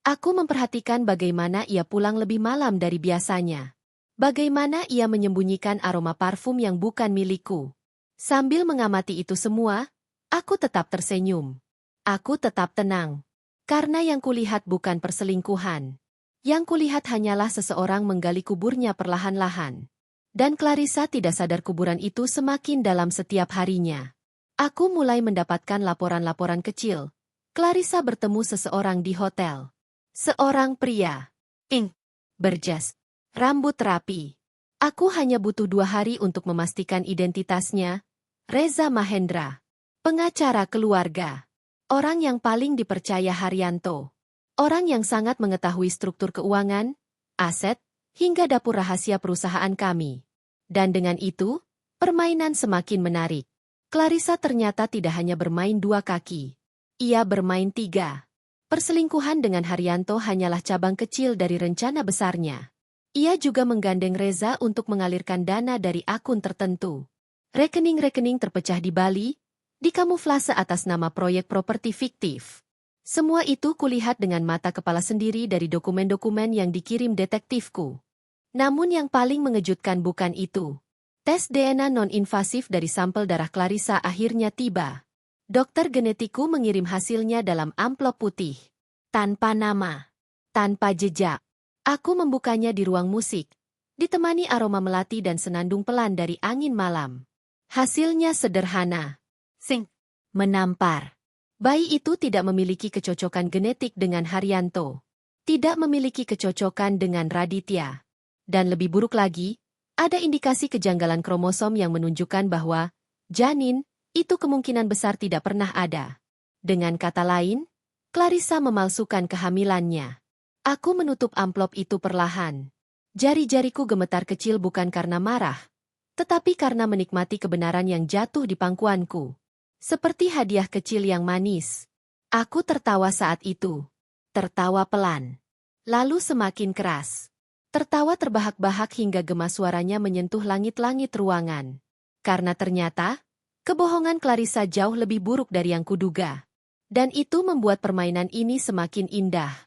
Aku memperhatikan bagaimana ia pulang lebih malam dari biasanya. Bagaimana ia menyembunyikan aroma parfum yang bukan milikku. Sambil mengamati itu semua, aku tetap tersenyum. Aku tetap tenang. Karena yang kulihat bukan perselingkuhan. Yang kulihat hanyalah seseorang menggali kuburnya perlahan-lahan. Dan Clarissa tidak sadar kuburan itu semakin dalam setiap harinya. Aku mulai mendapatkan laporan-laporan kecil. Clarissa bertemu seseorang di hotel. Seorang pria. Berjas. Rambut rapi. Aku hanya butuh 2 hari untuk memastikan identitasnya. Reza Mahendra, pengacara keluarga. Orang yang paling dipercaya Haryanto. Orang yang sangat mengetahui struktur keuangan, aset, hingga dapur rahasia perusahaan kami. Dan dengan itu, permainan semakin menarik. Clarissa ternyata tidak hanya bermain 2 kaki. Ia bermain 3. Perselingkuhan dengan Haryanto hanyalah cabang kecil dari rencana besarnya. Ia juga menggandeng Reza untuk mengalirkan dana dari akun tertentu. Rekening-rekening terpecah di Bali, dikamuflase atas nama proyek properti fiktif. Semua itu kulihat dengan mata kepala sendiri dari dokumen-dokumen yang dikirim detektifku. Namun yang paling mengejutkan bukan itu. Tes DNA non-invasif dari sampel darah Clarissa akhirnya tiba. Dokter genetiku mengirim hasilnya dalam amplop putih. Tanpa nama. Tanpa jejak. Aku membukanya di ruang musik, ditemani aroma melati dan senandung pelan dari angin malam. Hasilnya sederhana. Sing. Menampar. Bayi itu tidak memiliki kecocokan genetik dengan Haryanto. Tidak memiliki kecocokan dengan Raditya. Dan lebih buruk lagi, ada indikasi kejanggalan kromosom yang menunjukkan bahwa janin itu kemungkinan besar tidak pernah ada. Dengan kata lain, Clarissa memalsukan kehamilannya. Aku menutup amplop itu perlahan. Jari-jariku gemetar kecil bukan karena marah, tetapi karena menikmati kebenaran yang jatuh di pangkuanku. Seperti hadiah kecil yang manis. Aku tertawa saat itu. Tertawa pelan. Lalu semakin keras. Tertawa terbahak-bahak hingga gema suaranya menyentuh langit-langit ruangan. Karena ternyata, kebohongan Clarissa jauh lebih buruk dari yang kuduga. Dan itu membuat permainan ini semakin indah.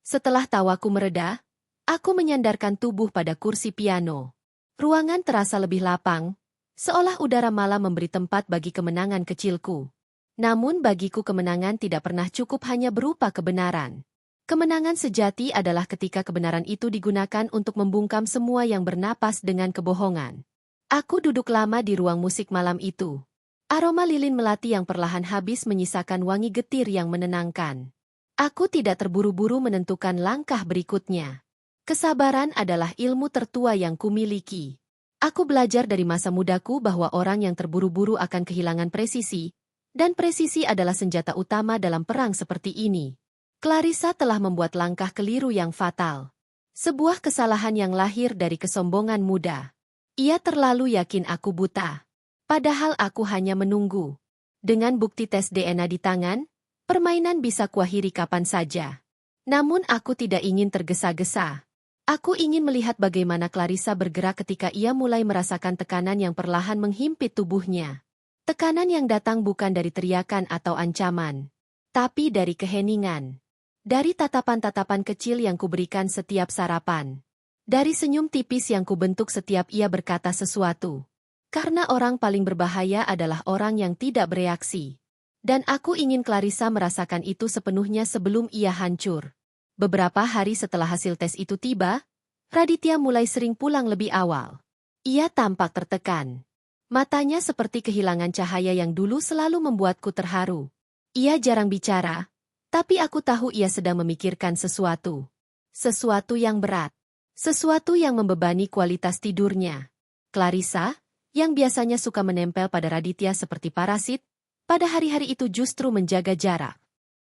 Setelah tawaku mereda, aku menyandarkan tubuh pada kursi piano. Ruangan terasa lebih lapang, seolah udara malam memberi tempat bagi kemenangan kecilku. Namun bagiku kemenangan tidak pernah cukup hanya berupa kebenaran. Kemenangan sejati adalah ketika kebenaran itu digunakan untuk membungkam semua yang bernapas dengan kebohongan. Aku duduk lama di ruang musik malam itu. Aroma lilin melati yang perlahan habis menyisakan wangi getir yang menenangkan. Aku tidak terburu-buru menentukan langkah berikutnya. Kesabaran adalah ilmu tertua yang kumiliki. Aku belajar dari masa mudaku bahwa orang yang terburu-buru akan kehilangan presisi, dan presisi adalah senjata utama dalam perang seperti ini. Clarissa telah membuat langkah keliru yang fatal. Sebuah kesalahan yang lahir dari kesombongan muda. Ia terlalu yakin aku buta. Padahal aku hanya menunggu. Dengan bukti tes DNA di tangan, permainan bisa kuakhiri kapan saja. Namun aku tidak ingin tergesa-gesa. Aku ingin melihat bagaimana Clarissa bergerak ketika ia mulai merasakan tekanan yang perlahan menghimpit tubuhnya. Tekanan yang datang bukan dari teriakan atau ancaman, tapi dari keheningan. Dari tatapan-tatapan kecil yang kuberikan setiap sarapan. Dari senyum tipis yang kubentuk setiap ia berkata sesuatu. Karena orang paling berbahaya adalah orang yang tidak bereaksi. Dan aku ingin Clarissa merasakan itu sepenuhnya sebelum ia hancur. Beberapa hari setelah hasil tes itu tiba, Raditya mulai sering pulang lebih awal. Ia tampak tertekan. Matanya seperti kehilangan cahaya yang dulu selalu membuatku terharu. Ia jarang bicara, tapi aku tahu ia sedang memikirkan sesuatu. Sesuatu yang berat. Sesuatu yang membebani kualitas tidurnya. Clarissa, yang biasanya suka menempel pada Raditya seperti parasit, pada hari-hari itu justru menjaga jarak.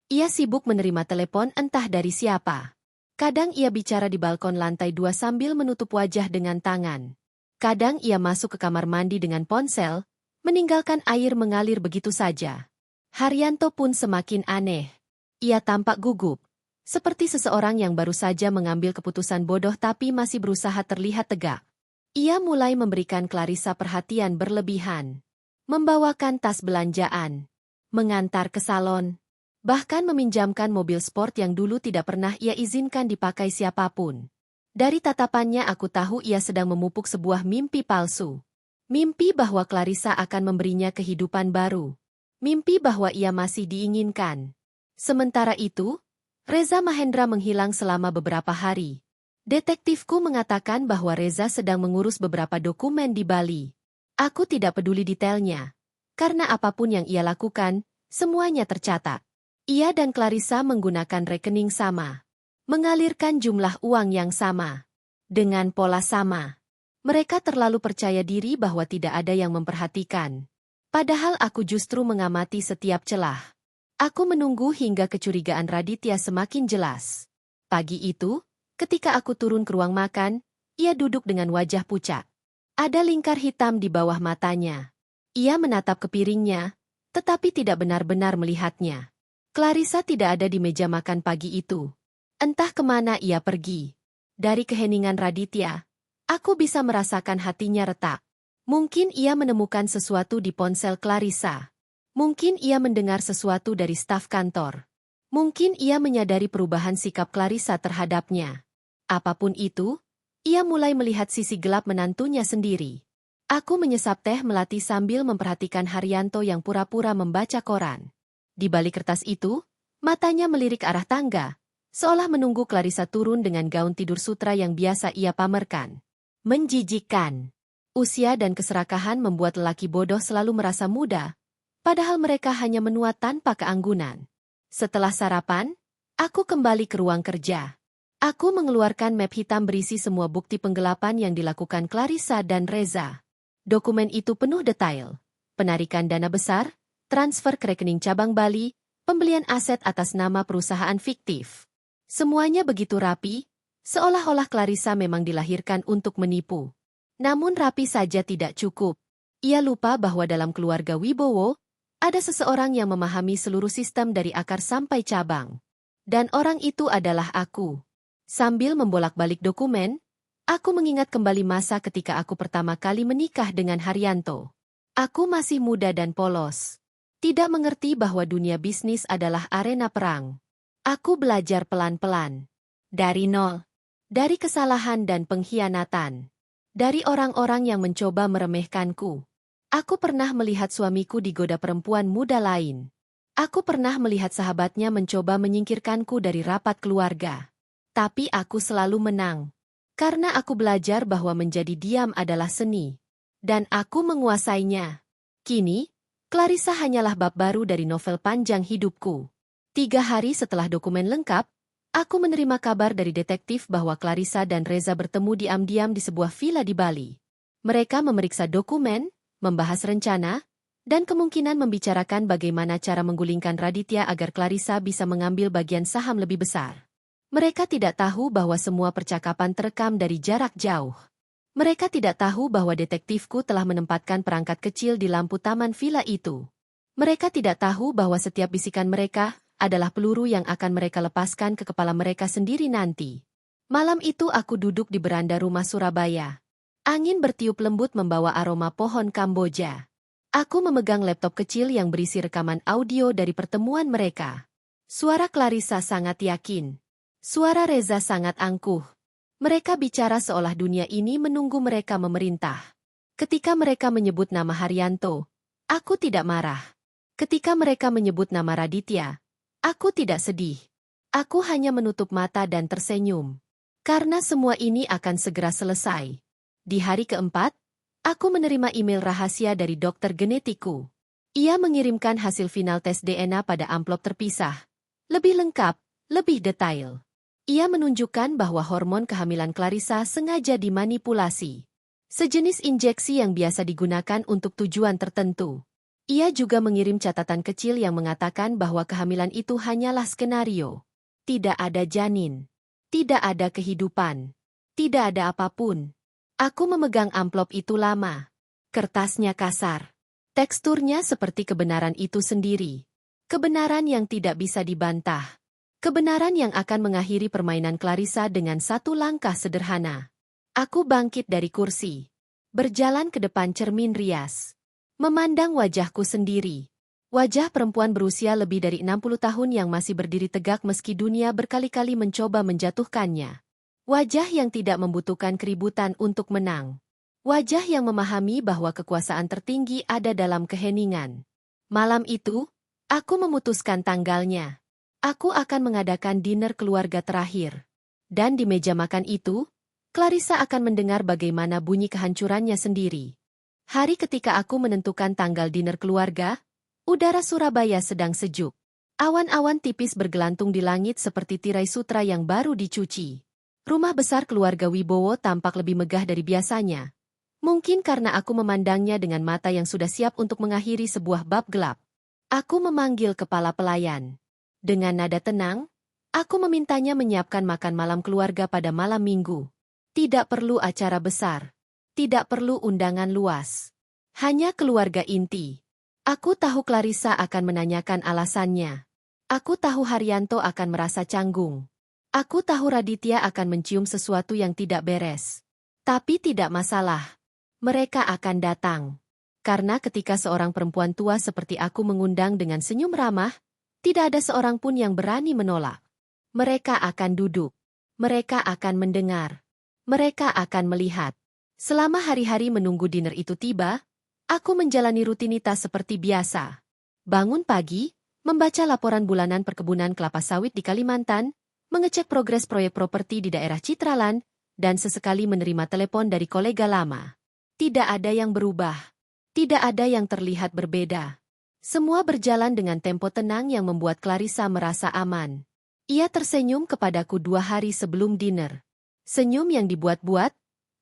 Ia sibuk menerima telepon entah dari siapa. Kadang ia bicara di balkon lantai 2 sambil menutup wajah dengan tangan. Kadang ia masuk ke kamar mandi dengan ponsel, meninggalkan air mengalir begitu saja. Haryanto pun semakin aneh. Ia tampak gugup, seperti seseorang yang baru saja mengambil keputusan bodoh tapi masih berusaha terlihat tegak. Ia mulai memberikan Clarissa perhatian berlebihan. Membawakan tas belanjaan. Mengantar ke salon. Bahkan meminjamkan mobil sport yang dulu tidak pernah ia izinkan dipakai siapapun. Dari tatapannya aku tahu ia sedang memupuk sebuah mimpi palsu. Mimpi bahwa Clarissa akan memberinya kehidupan baru. Mimpi bahwa ia masih diinginkan. Sementara itu, Reza Mahendra menghilang selama beberapa hari. Detektifku mengatakan bahwa Reza sedang mengurus beberapa dokumen di Bali. Aku tidak peduli detailnya. Karena apapun yang ia lakukan, semuanya tercatat. Ia dan Clarissa menggunakan rekening sama. Mengalirkan jumlah uang yang sama. Dengan pola sama. Mereka terlalu percaya diri bahwa tidak ada yang memperhatikan. Padahal aku justru mengamati setiap celah. Aku menunggu hingga kecurigaan Raditya semakin jelas. Pagi itu, ketika aku turun ke ruang makan, ia duduk dengan wajah pucat. Ada lingkar hitam di bawah matanya. Ia menatap ke piringnya, tetapi tidak benar-benar melihatnya. Clarissa tidak ada di meja makan pagi itu. Entah kemana ia pergi. Dari keheningan Raditya, aku bisa merasakan hatinya retak. Mungkin ia menemukan sesuatu di ponsel Clarissa. Mungkin ia mendengar sesuatu dari staf kantor. Mungkin ia menyadari perubahan sikap Clarissa terhadapnya. Apapun itu, ia mulai melihat sisi gelap menantunya sendiri. Aku menyesap teh melati sambil memperhatikan Haryanto yang pura-pura membaca koran. Di balik kertas itu, matanya melirik arah tangga, seolah menunggu Clarissa turun dengan gaun tidur sutra yang biasa ia pamerkan. Menjijikkan. Usia dan keserakahan membuat lelaki bodoh selalu merasa muda, padahal mereka hanya menua tanpa keanggunan. Setelah sarapan, aku kembali ke ruang kerja. Aku mengeluarkan map hitam berisi semua bukti penggelapan yang dilakukan Clarissa dan Reza. Dokumen itu penuh detail. Penarikan dana besar, transfer ke rekening cabang Bali, pembelian aset atas nama perusahaan fiktif. Semuanya begitu rapi, seolah-olah Clarissa memang dilahirkan untuk menipu. Namun rapi saja tidak cukup. Ia lupa bahwa dalam keluarga Wibowo, ada seseorang yang memahami seluruh sistem dari akar sampai cabang. Dan orang itu adalah aku. Sambil membolak-balik dokumen, aku mengingat kembali masa ketika aku pertama kali menikah dengan Haryanto. Aku masih muda dan polos. Tidak mengerti bahwa dunia bisnis adalah arena perang. Aku belajar pelan-pelan. Dari nol. Dari kesalahan dan pengkhianatan. Dari orang-orang yang mencoba meremehkanku. Aku pernah melihat suamiku digoda perempuan muda lain. Aku pernah melihat sahabatnya mencoba menyingkirkanku dari rapat keluarga. Tapi aku selalu menang. Karena aku belajar bahwa menjadi diam adalah seni. Dan aku menguasainya. Kini, Clarissa hanyalah bab baru dari novel panjang hidupku. 3 hari setelah dokumen lengkap, aku menerima kabar dari detektif bahwa Clarissa dan Reza bertemu diam-diam di sebuah villa di Bali. Mereka memeriksa dokumen, membahas rencana, dan kemungkinan membicarakan bagaimana cara menggulingkan Raditya agar Clarissa bisa mengambil bagian saham lebih besar. Mereka tidak tahu bahwa semua percakapan terekam dari jarak jauh. Mereka tidak tahu bahwa detektifku telah menempatkan perangkat kecil di lampu taman villa itu. Mereka tidak tahu bahwa setiap bisikan mereka adalah peluru yang akan mereka lepaskan ke kepala mereka sendiri nanti. Malam itu aku duduk di beranda rumah Surabaya. Angin bertiup lembut membawa aroma pohon Kamboja. Aku memegang laptop kecil yang berisi rekaman audio dari pertemuan mereka. Suara Clarissa sangat yakin. Suara Reza sangat angkuh. Mereka bicara seolah dunia ini menunggu mereka memerintah. Ketika mereka menyebut nama Haryanto, aku tidak marah. Ketika mereka menyebut nama Raditya, aku tidak sedih. Aku hanya menutup mata dan tersenyum. Karena semua ini akan segera selesai. Di hari keempat, aku menerima email rahasia dari dokter genetiku. Ia mengirimkan hasil final tes DNA pada amplop terpisah. Lebih lengkap, lebih detail. Ia menunjukkan bahwa hormon kehamilan Clarissa sengaja dimanipulasi. Sejenis injeksi yang biasa digunakan untuk tujuan tertentu. Ia juga mengirim catatan kecil yang mengatakan bahwa kehamilan itu hanyalah skenario. Tidak ada janin. Tidak ada kehidupan. Tidak ada apapun. Aku memegang amplop itu lama. Kertasnya kasar. Teksturnya seperti kebenaran itu sendiri. Kebenaran yang tidak bisa dibantah. Kebenaran yang akan mengakhiri permainan Clarissa dengan satu langkah sederhana. Aku bangkit dari kursi. Berjalan ke depan cermin rias. Memandang wajahku sendiri. Wajah perempuan berusia lebih dari 60 tahun yang masih berdiri tegak meski dunia berkali-kali mencoba menjatuhkannya. Wajah yang tidak membutuhkan keributan untuk menang. Wajah yang memahami bahwa kekuasaan tertinggi ada dalam keheningan. Malam itu, aku memutuskan tanggalnya. Aku akan mengadakan dinner keluarga terakhir. Dan di meja makan itu, Clarissa akan mendengar bagaimana bunyi kehancurannya sendiri. Hari ketika aku menentukan tanggal dinner keluarga, udara Surabaya sedang sejuk. Awan-awan tipis bergelantung di langit seperti tirai sutra yang baru dicuci. Rumah besar keluarga Wibowo tampak lebih megah dari biasanya. Mungkin karena aku memandangnya dengan mata yang sudah siap untuk mengakhiri sebuah bab gelap. Aku memanggil kepala pelayan. Dengan nada tenang, aku memintanya menyiapkan makan malam keluarga pada malam minggu. Tidak perlu acara besar. Tidak perlu undangan luas. Hanya keluarga inti. Aku tahu Clarissa akan menanyakan alasannya. Aku tahu Haryanto akan merasa canggung. Aku tahu Raditya akan mencium sesuatu yang tidak beres. Tapi tidak masalah. Mereka akan datang. Karena ketika seorang perempuan tua seperti aku mengundang dengan senyum ramah, tidak ada seorang pun yang berani menolak. Mereka akan duduk. Mereka akan mendengar. Mereka akan melihat. Selama hari-hari menunggu dinner itu tiba, aku menjalani rutinitas seperti biasa. Bangun pagi, membaca laporan bulanan perkebunan kelapa sawit di Kalimantan, mengecek progres proyek properti di daerah Citraland, dan sesekali menerima telepon dari kolega lama. Tidak ada yang berubah. Tidak ada yang terlihat berbeda. Semua berjalan dengan tempo tenang yang membuat Clarissa merasa aman. Ia tersenyum kepadaku 2 hari sebelum dinner. Senyum yang dibuat-buat,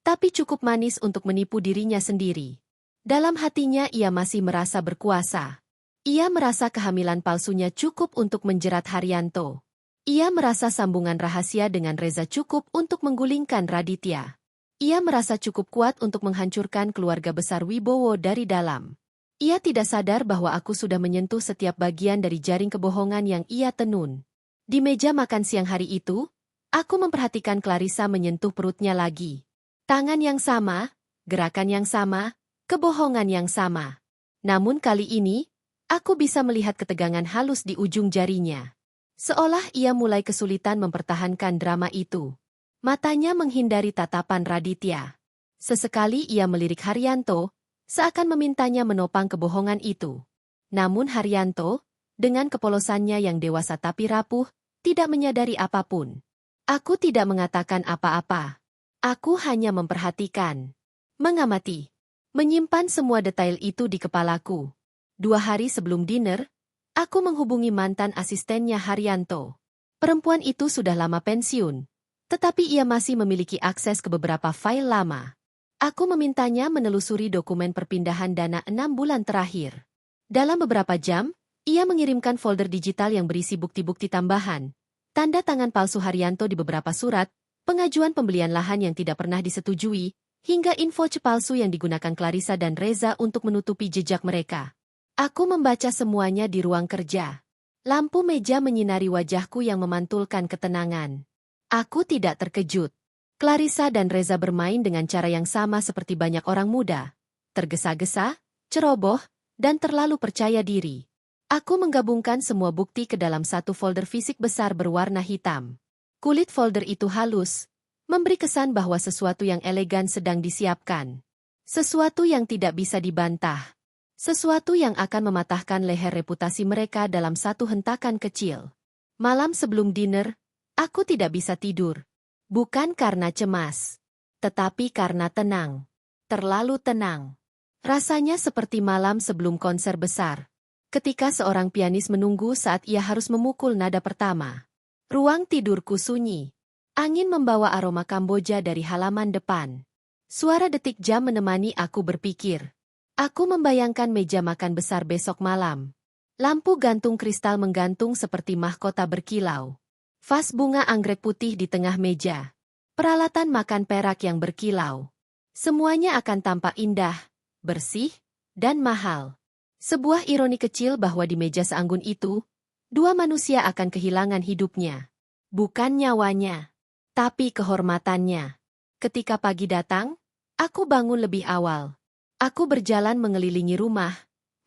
tapi cukup manis untuk menipu dirinya sendiri. Dalam hatinya ia masih merasa berkuasa. Ia merasa kehamilan palsunya cukup untuk menjerat Haryanto. Ia merasa sambungan rahasia dengan Reza cukup untuk menggulingkan Raditya. Ia merasa cukup kuat untuk menghancurkan keluarga besar Wibowo dari dalam. Ia tidak sadar bahwa aku sudah menyentuh setiap bagian dari jaring kebohongan yang ia tenun. Di meja makan siang hari itu, aku memperhatikan Clarissa menyentuh perutnya lagi. Tangan yang sama, gerakan yang sama, kebohongan yang sama. Namun kali ini, aku bisa melihat ketegangan halus di ujung jarinya. Seolah ia mulai kesulitan mempertahankan drama itu. Matanya menghindari tatapan Raditya. Sesekali ia melirik Haryanto, seakan memintanya menopang kebohongan itu. Namun Haryanto, dengan kepolosannya yang dewasa tapi rapuh, tidak menyadari apapun. Aku tidak mengatakan apa-apa. Aku hanya memperhatikan. Mengamati. Menyimpan semua detail itu di kepalaku. 2 hari sebelum dinner, aku menghubungi mantan asistennya Haryanto. Perempuan itu sudah lama pensiun, tetapi ia masih memiliki akses ke beberapa fail lama. Aku memintanya menelusuri dokumen perpindahan dana 6 bulan terakhir. Dalam beberapa jam, ia mengirimkan folder digital yang berisi bukti-bukti tambahan, tanda tangan palsu Haryanto di beberapa surat, pengajuan pembelian lahan yang tidak pernah disetujui, hingga info palsu yang digunakan Clarissa dan Reza untuk menutupi jejak mereka. Aku membaca semuanya di ruang kerja. Lampu meja menyinari wajahku yang memantulkan ketenangan. Aku tidak terkejut. Clarissa dan Reza bermain dengan cara yang sama seperti banyak orang muda. Tergesa-gesa, ceroboh, dan terlalu percaya diri. Aku menggabungkan semua bukti ke dalam satu folder fisik besar berwarna hitam. Kulit folder itu halus, memberi kesan bahwa sesuatu yang elegan sedang disiapkan. Sesuatu yang tidak bisa dibantah. Sesuatu yang akan mematahkan leher reputasi mereka dalam satu hentakan kecil. Malam sebelum dinner, aku tidak bisa tidur. Bukan karena cemas, tetapi karena tenang. Terlalu tenang. Rasanya seperti malam sebelum konser besar. Ketika seorang pianis menunggu saat ia harus memukul nada pertama. Ruang tidurku sunyi. Angin membawa aroma Kamboja dari halaman depan. Suara detik jam menemani aku berpikir. Aku membayangkan meja makan besar besok malam. Lampu gantung kristal menggantung seperti mahkota berkilau. Vas bunga anggrek putih di tengah meja. Peralatan makan perak yang berkilau. Semuanya akan tampak indah, bersih, dan mahal. Sebuah ironi kecil bahwa di meja seanggun itu, 2 manusia akan kehilangan hidupnya. Bukan nyawanya, tapi kehormatannya. Ketika pagi datang, aku bangun lebih awal. Aku berjalan mengelilingi rumah,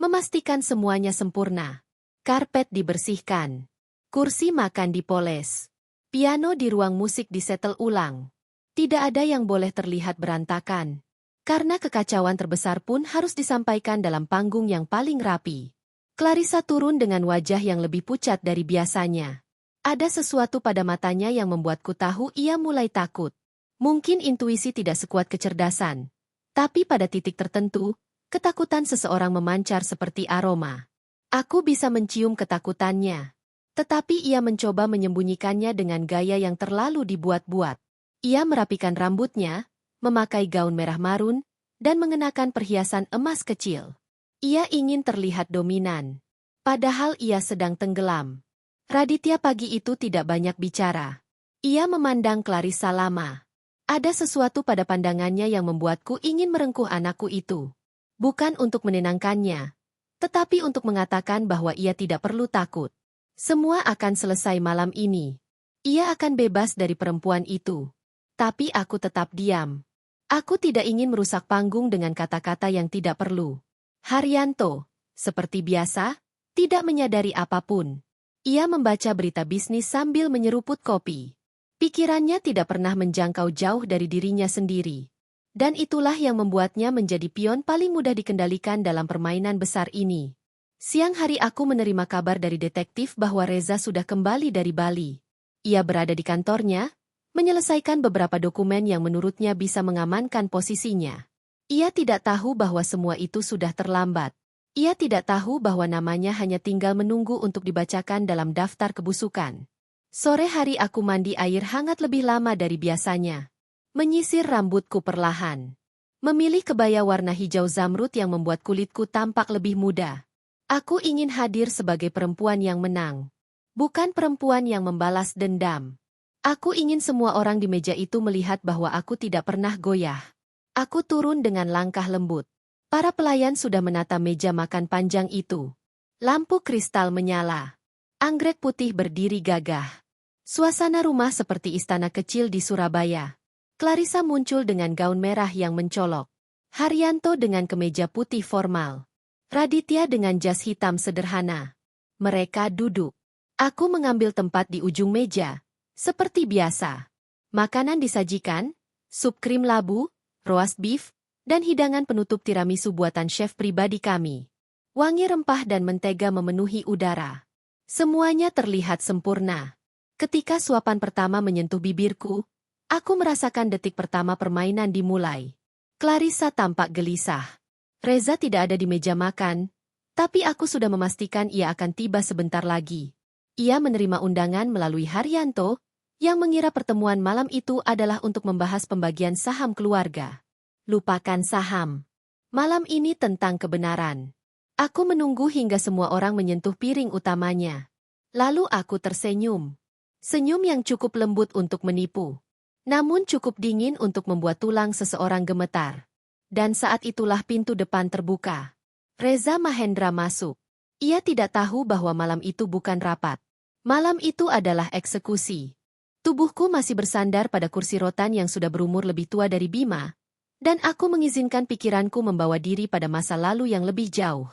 memastikan semuanya sempurna. Karpet dibersihkan. Kursi makan dipoles. Piano di ruang musik disetel ulang. Tidak ada yang boleh terlihat berantakan. Karena kekacauan terbesar pun harus disampaikan dalam panggung yang paling rapi. Clarissa turun dengan wajah yang lebih pucat dari biasanya. Ada sesuatu pada matanya yang membuatku tahu ia mulai takut. Mungkin intuisi tidak sekuat kecerdasan. Tapi pada titik tertentu, ketakutan seseorang memancar seperti aroma. Aku bisa mencium ketakutannya. Tetapi ia mencoba menyembunyikannya dengan gaya yang terlalu dibuat-buat. Ia merapikan rambutnya, memakai gaun merah marun, dan mengenakan perhiasan emas kecil. Ia ingin terlihat dominan. Padahal ia sedang tenggelam. Raditya pagi itu tidak banyak bicara. Ia memandang Clarissa lama. Ada sesuatu pada pandangannya yang membuatku ingin merengkuh anakku itu. Bukan untuk menenangkannya, tetapi untuk mengatakan bahwa ia tidak perlu takut. Semua akan selesai malam ini. Ia akan bebas dari perempuan itu. Tapi aku tetap diam. Aku tidak ingin merusak panggung dengan kata-kata yang tidak perlu. Haryanto, seperti biasa, tidak menyadari apapun. Ia membaca berita bisnis sambil menyeruput kopi. Pikirannya tidak pernah menjangkau jauh dari dirinya sendiri. Dan itulah yang membuatnya menjadi pion paling mudah dikendalikan dalam permainan besar ini. Siang hari aku menerima kabar dari detektif bahwa Reza sudah kembali dari Bali. Ia berada di kantornya, menyelesaikan beberapa dokumen yang menurutnya bisa mengamankan posisinya. Ia tidak tahu bahwa semua itu sudah terlambat. Ia tidak tahu bahwa namanya hanya tinggal menunggu untuk dibacakan dalam daftar kebusukan. Sore hari aku mandi air hangat lebih lama dari biasanya. Menyisir rambutku perlahan. Memilih kebaya warna hijau zamrud yang membuat kulitku tampak lebih muda. Aku ingin hadir sebagai perempuan yang menang. Bukan perempuan yang membalas dendam. Aku ingin semua orang di meja itu melihat bahwa aku tidak pernah goyah. Aku turun dengan langkah lembut. Para pelayan sudah menata meja makan panjang itu. Lampu kristal menyala. Anggrek putih berdiri gagah. Suasana rumah seperti istana kecil di Surabaya. Clarissa muncul dengan gaun merah yang mencolok. Haryanto dengan kemeja putih formal. Raditya dengan jas hitam sederhana. Mereka duduk. Aku mengambil tempat di ujung meja. Seperti biasa. Makanan disajikan, sup krim labu, roast beef, dan hidangan penutup tiramisu buatan chef pribadi kami. Wangi rempah dan mentega memenuhi udara. Semuanya terlihat sempurna. Ketika suapan pertama menyentuh bibirku, aku merasakan detik pertama permainan dimulai. Clarissa tampak gelisah. Reza tidak ada di meja makan, tapi aku sudah memastikan ia akan tiba sebentar lagi. Ia menerima undangan melalui Haryanto, yang mengira pertemuan malam itu adalah untuk membahas pembagian saham keluarga. Lupakan saham. Malam ini tentang kebenaran. Aku menunggu hingga semua orang menyentuh piring utamanya. Lalu aku tersenyum. Senyum yang cukup lembut untuk menipu. Namun cukup dingin untuk membuat tulang seseorang gemetar. Dan saat itulah pintu depan terbuka. Reza Mahendra masuk. Ia tidak tahu bahwa malam itu bukan rapat. Malam itu adalah eksekusi. Tubuhku masih bersandar pada kursi rotan yang sudah berumur lebih tua dari Bima, dan aku mengizinkan pikiranku membawa diri pada masa lalu yang lebih jauh.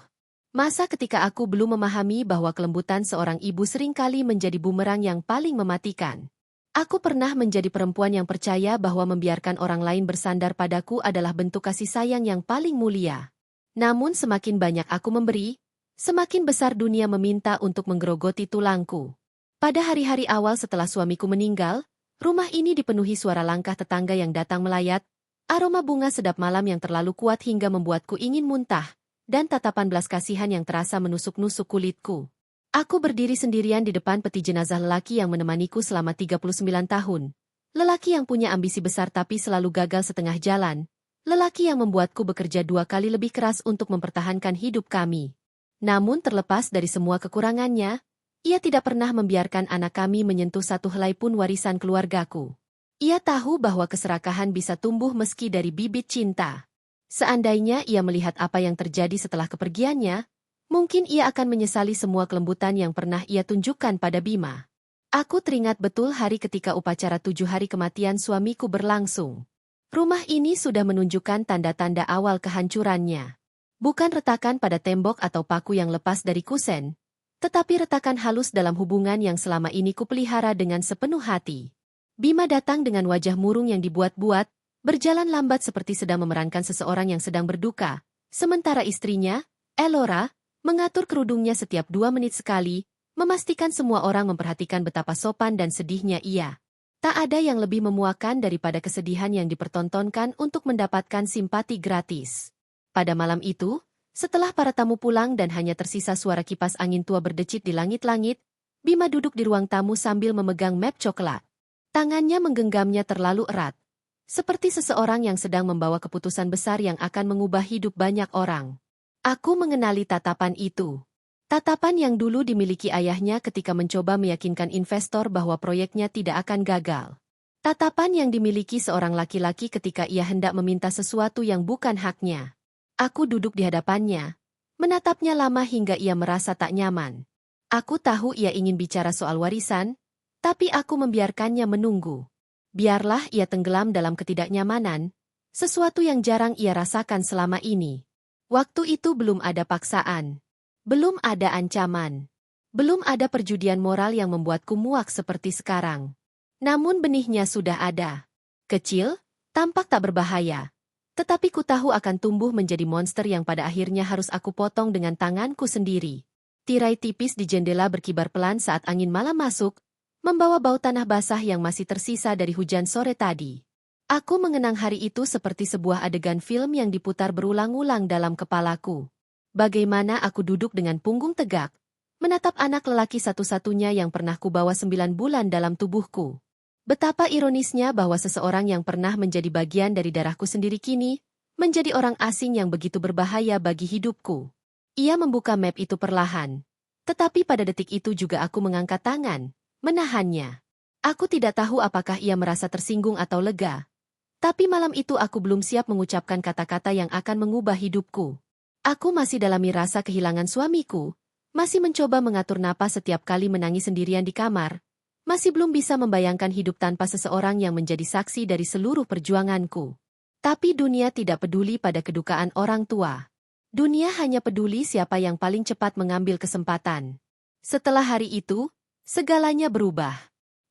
Masa ketika aku belum memahami bahwa kelembutan seorang ibu seringkali menjadi bumerang yang paling mematikan. Aku pernah menjadi perempuan yang percaya bahwa membiarkan orang lain bersandar padaku adalah bentuk kasih sayang yang paling mulia. Namun semakin banyak aku memberi, semakin besar dunia meminta untuk menggerogoti tulangku. Pada hari-hari awal setelah suamiku meninggal, rumah ini dipenuhi suara langkah tetangga yang datang melayat, aroma bunga sedap malam yang terlalu kuat hingga membuatku ingin muntah, dan tatapan belas kasihan yang terasa menusuk-nusuk kulitku. Aku berdiri sendirian di depan peti jenazah lelaki yang menemaniku selama 39 tahun. Lelaki yang punya ambisi besar tapi selalu gagal setengah jalan. Lelaki yang membuatku bekerja 2 kali lebih keras untuk mempertahankan hidup kami. Namun terlepas dari semua kekurangannya, ia tidak pernah membiarkan anak kami menyentuh satu helai pun warisan keluargaku. Ia tahu bahwa keserakahan bisa tumbuh meski dari bibit cinta. Seandainya ia melihat apa yang terjadi setelah kepergiannya, mungkin ia akan menyesali semua kelembutan yang pernah ia tunjukkan pada Bima. Aku teringat betul hari ketika upacara 7 hari kematian suamiku berlangsung. Rumah ini sudah menunjukkan tanda-tanda awal kehancurannya. Bukan retakan pada tembok atau paku yang lepas dari kusen, tetapi retakan halus dalam hubungan yang selama ini kupelihara dengan sepenuh hati. Bima datang dengan wajah murung yang dibuat-buat, berjalan lambat seperti sedang memerankan seseorang yang sedang berduka, sementara istrinya, Elora, mengatur kerudungnya setiap 2 menit sekali, memastikan semua orang memperhatikan betapa sopan dan sedihnya ia. Tak ada yang lebih memuakan daripada kesedihan yang dipertontonkan untuk mendapatkan simpati gratis. Pada malam itu, setelah para tamu pulang dan hanya tersisa suara kipas angin tua berdecit di langit-langit, Bima duduk di ruang tamu sambil memegang map coklat. Tangannya menggenggamnya terlalu erat. Seperti seseorang yang sedang membawa keputusan besar yang akan mengubah hidup banyak orang. Aku mengenali tatapan itu. Tatapan yang dulu dimiliki ayahnya ketika mencoba meyakinkan investor bahwa proyeknya tidak akan gagal. Tatapan yang dimiliki seorang laki-laki ketika ia hendak meminta sesuatu yang bukan haknya. Aku duduk di hadapannya, menatapnya lama hingga ia merasa tak nyaman. Aku tahu ia ingin bicara soal warisan, tapi aku membiarkannya menunggu. Biarlah ia tenggelam dalam ketidaknyamanan, sesuatu yang jarang ia rasakan selama ini. Waktu itu belum ada paksaan. Belum ada ancaman. Belum ada perjudian moral yang membuatku muak seperti sekarang. Namun benihnya sudah ada. Kecil, tampak tak berbahaya. Tetapi ku tahu akan tumbuh menjadi monster yang pada akhirnya harus aku potong dengan tanganku sendiri. Tirai tipis di jendela berkibar pelan saat angin malam masuk, membawa bau tanah basah yang masih tersisa dari hujan sore tadi. Aku mengenang hari itu seperti sebuah adegan film yang diputar berulang-ulang dalam kepalaku. Bagaimana aku duduk dengan punggung tegak, menatap anak lelaki satu-satunya yang pernah kubawa 9 bulan dalam tubuhku. Betapa ironisnya bahwa seseorang yang pernah menjadi bagian dari darahku sendiri kini, menjadi orang asing yang begitu berbahaya bagi hidupku. Ia membuka map itu perlahan. Tetapi pada detik itu juga aku mengangkat tangan, menahannya. Aku tidak tahu apakah ia merasa tersinggung atau lega. Tapi malam itu aku belum siap mengucapkan kata-kata yang akan mengubah hidupku. Aku masih dalami rasa kehilangan suamiku, masih mencoba mengatur napas setiap kali menangis sendirian di kamar, masih belum bisa membayangkan hidup tanpa seseorang yang menjadi saksi dari seluruh perjuanganku. Tapi dunia tidak peduli pada kedukaan orang tua. Dunia hanya peduli siapa yang paling cepat mengambil kesempatan. Setelah hari itu, segalanya berubah.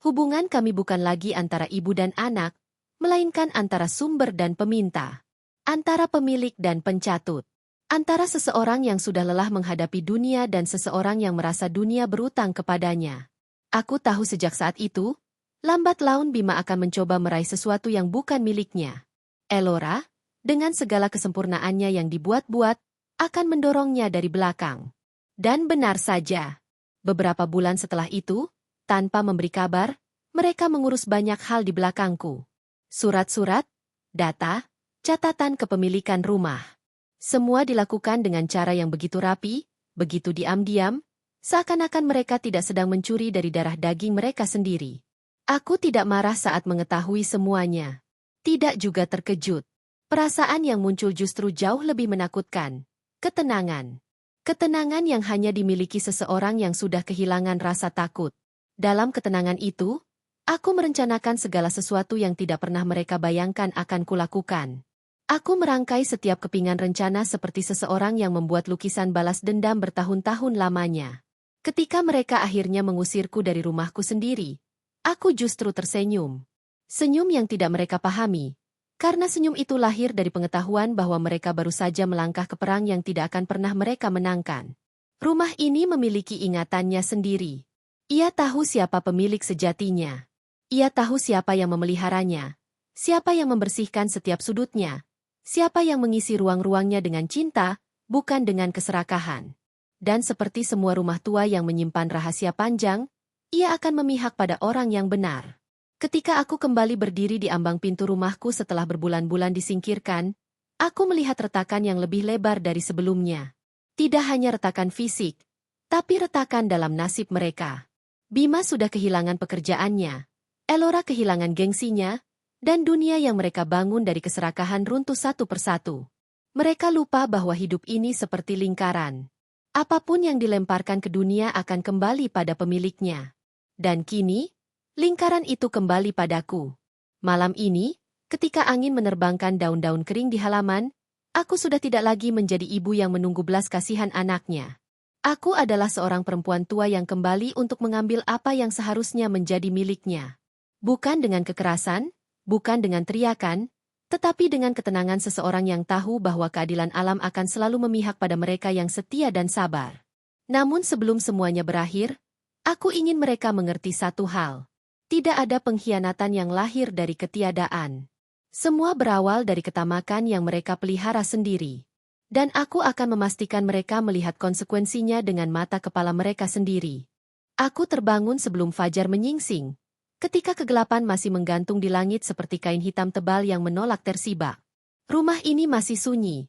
Hubungan kami bukan lagi antara ibu dan anak, melainkan antara sumber dan peminta. Antara pemilik dan pencatut. Antara seseorang yang sudah lelah menghadapi dunia dan seseorang yang merasa dunia berutang kepadanya. Aku tahu sejak saat itu, lambat laun Bima akan mencoba meraih sesuatu yang bukan miliknya. Elora, dengan segala kesempurnaannya yang dibuat-buat, akan mendorongnya dari belakang. Dan benar saja. Beberapa bulan setelah itu, tanpa memberi kabar, mereka mengurus banyak hal di belakangku. Surat-surat, data, catatan kepemilikan rumah. Semua dilakukan dengan cara yang begitu rapi, begitu diam-diam, seakan-akan mereka tidak sedang mencuri dari darah daging mereka sendiri. Aku tidak marah saat mengetahui semuanya. Tidak juga terkejut. Perasaan yang muncul justru jauh lebih menakutkan. Ketenangan. Ketenangan yang hanya dimiliki seseorang yang sudah kehilangan rasa takut. Dalam ketenangan itu, aku merencanakan segala sesuatu yang tidak pernah mereka bayangkan akan kulakukan. Aku merangkai setiap kepingan rencana seperti seseorang yang membuat lukisan balas dendam bertahun-tahun lamanya. Ketika mereka akhirnya mengusirku dari rumahku sendiri, aku justru tersenyum. Senyum yang tidak mereka pahami. Karena senyum itu lahir dari pengetahuan bahwa mereka baru saja melangkah ke perang yang tidak akan pernah mereka menangkan. Rumah ini memiliki ingatannya sendiri. Ia tahu siapa pemilik sejatinya. Ia tahu siapa yang memeliharanya. Siapa yang membersihkan setiap sudutnya. Siapa yang mengisi ruang-ruangnya dengan cinta, bukan dengan keserakahan. Dan seperti semua rumah tua yang menyimpan rahasia panjang, ia akan memihak pada orang yang benar. Ketika aku kembali berdiri di ambang pintu rumahku setelah berbulan-bulan disingkirkan, aku melihat retakan yang lebih lebar dari sebelumnya. Tidak hanya retakan fisik, tapi retakan dalam nasib mereka. Bima sudah kehilangan pekerjaannya, Elora kehilangan gengsinya, dan dunia yang mereka bangun dari keserakahan runtuh satu persatu. Mereka lupa bahwa hidup ini seperti lingkaran. Apapun yang dilemparkan ke dunia akan kembali pada pemiliknya. Dan kini, lingkaran itu kembali padaku. Malam ini, ketika angin menerbangkan daun-daun kering di halaman, aku sudah tidak lagi menjadi ibu yang menunggu belas kasihan anaknya. Aku adalah seorang perempuan tua yang kembali untuk mengambil apa yang seharusnya menjadi miliknya. Bukan dengan kekerasan, bukan dengan teriakan, tetapi dengan ketenangan seseorang yang tahu bahwa keadilan alam akan selalu memihak pada mereka yang setia dan sabar. Namun sebelum semuanya berakhir, aku ingin mereka mengerti satu hal. Tidak ada pengkhianatan yang lahir dari ketiadaan. Semua berawal dari ketamakan yang mereka pelihara sendiri. Dan aku akan memastikan mereka melihat konsekuensinya dengan mata kepala mereka sendiri. Aku terbangun sebelum fajar menyingsing. ketika kegelapan masih menggantung di langit seperti kain hitam tebal yang menolak tersibak. Rumah ini masih sunyi.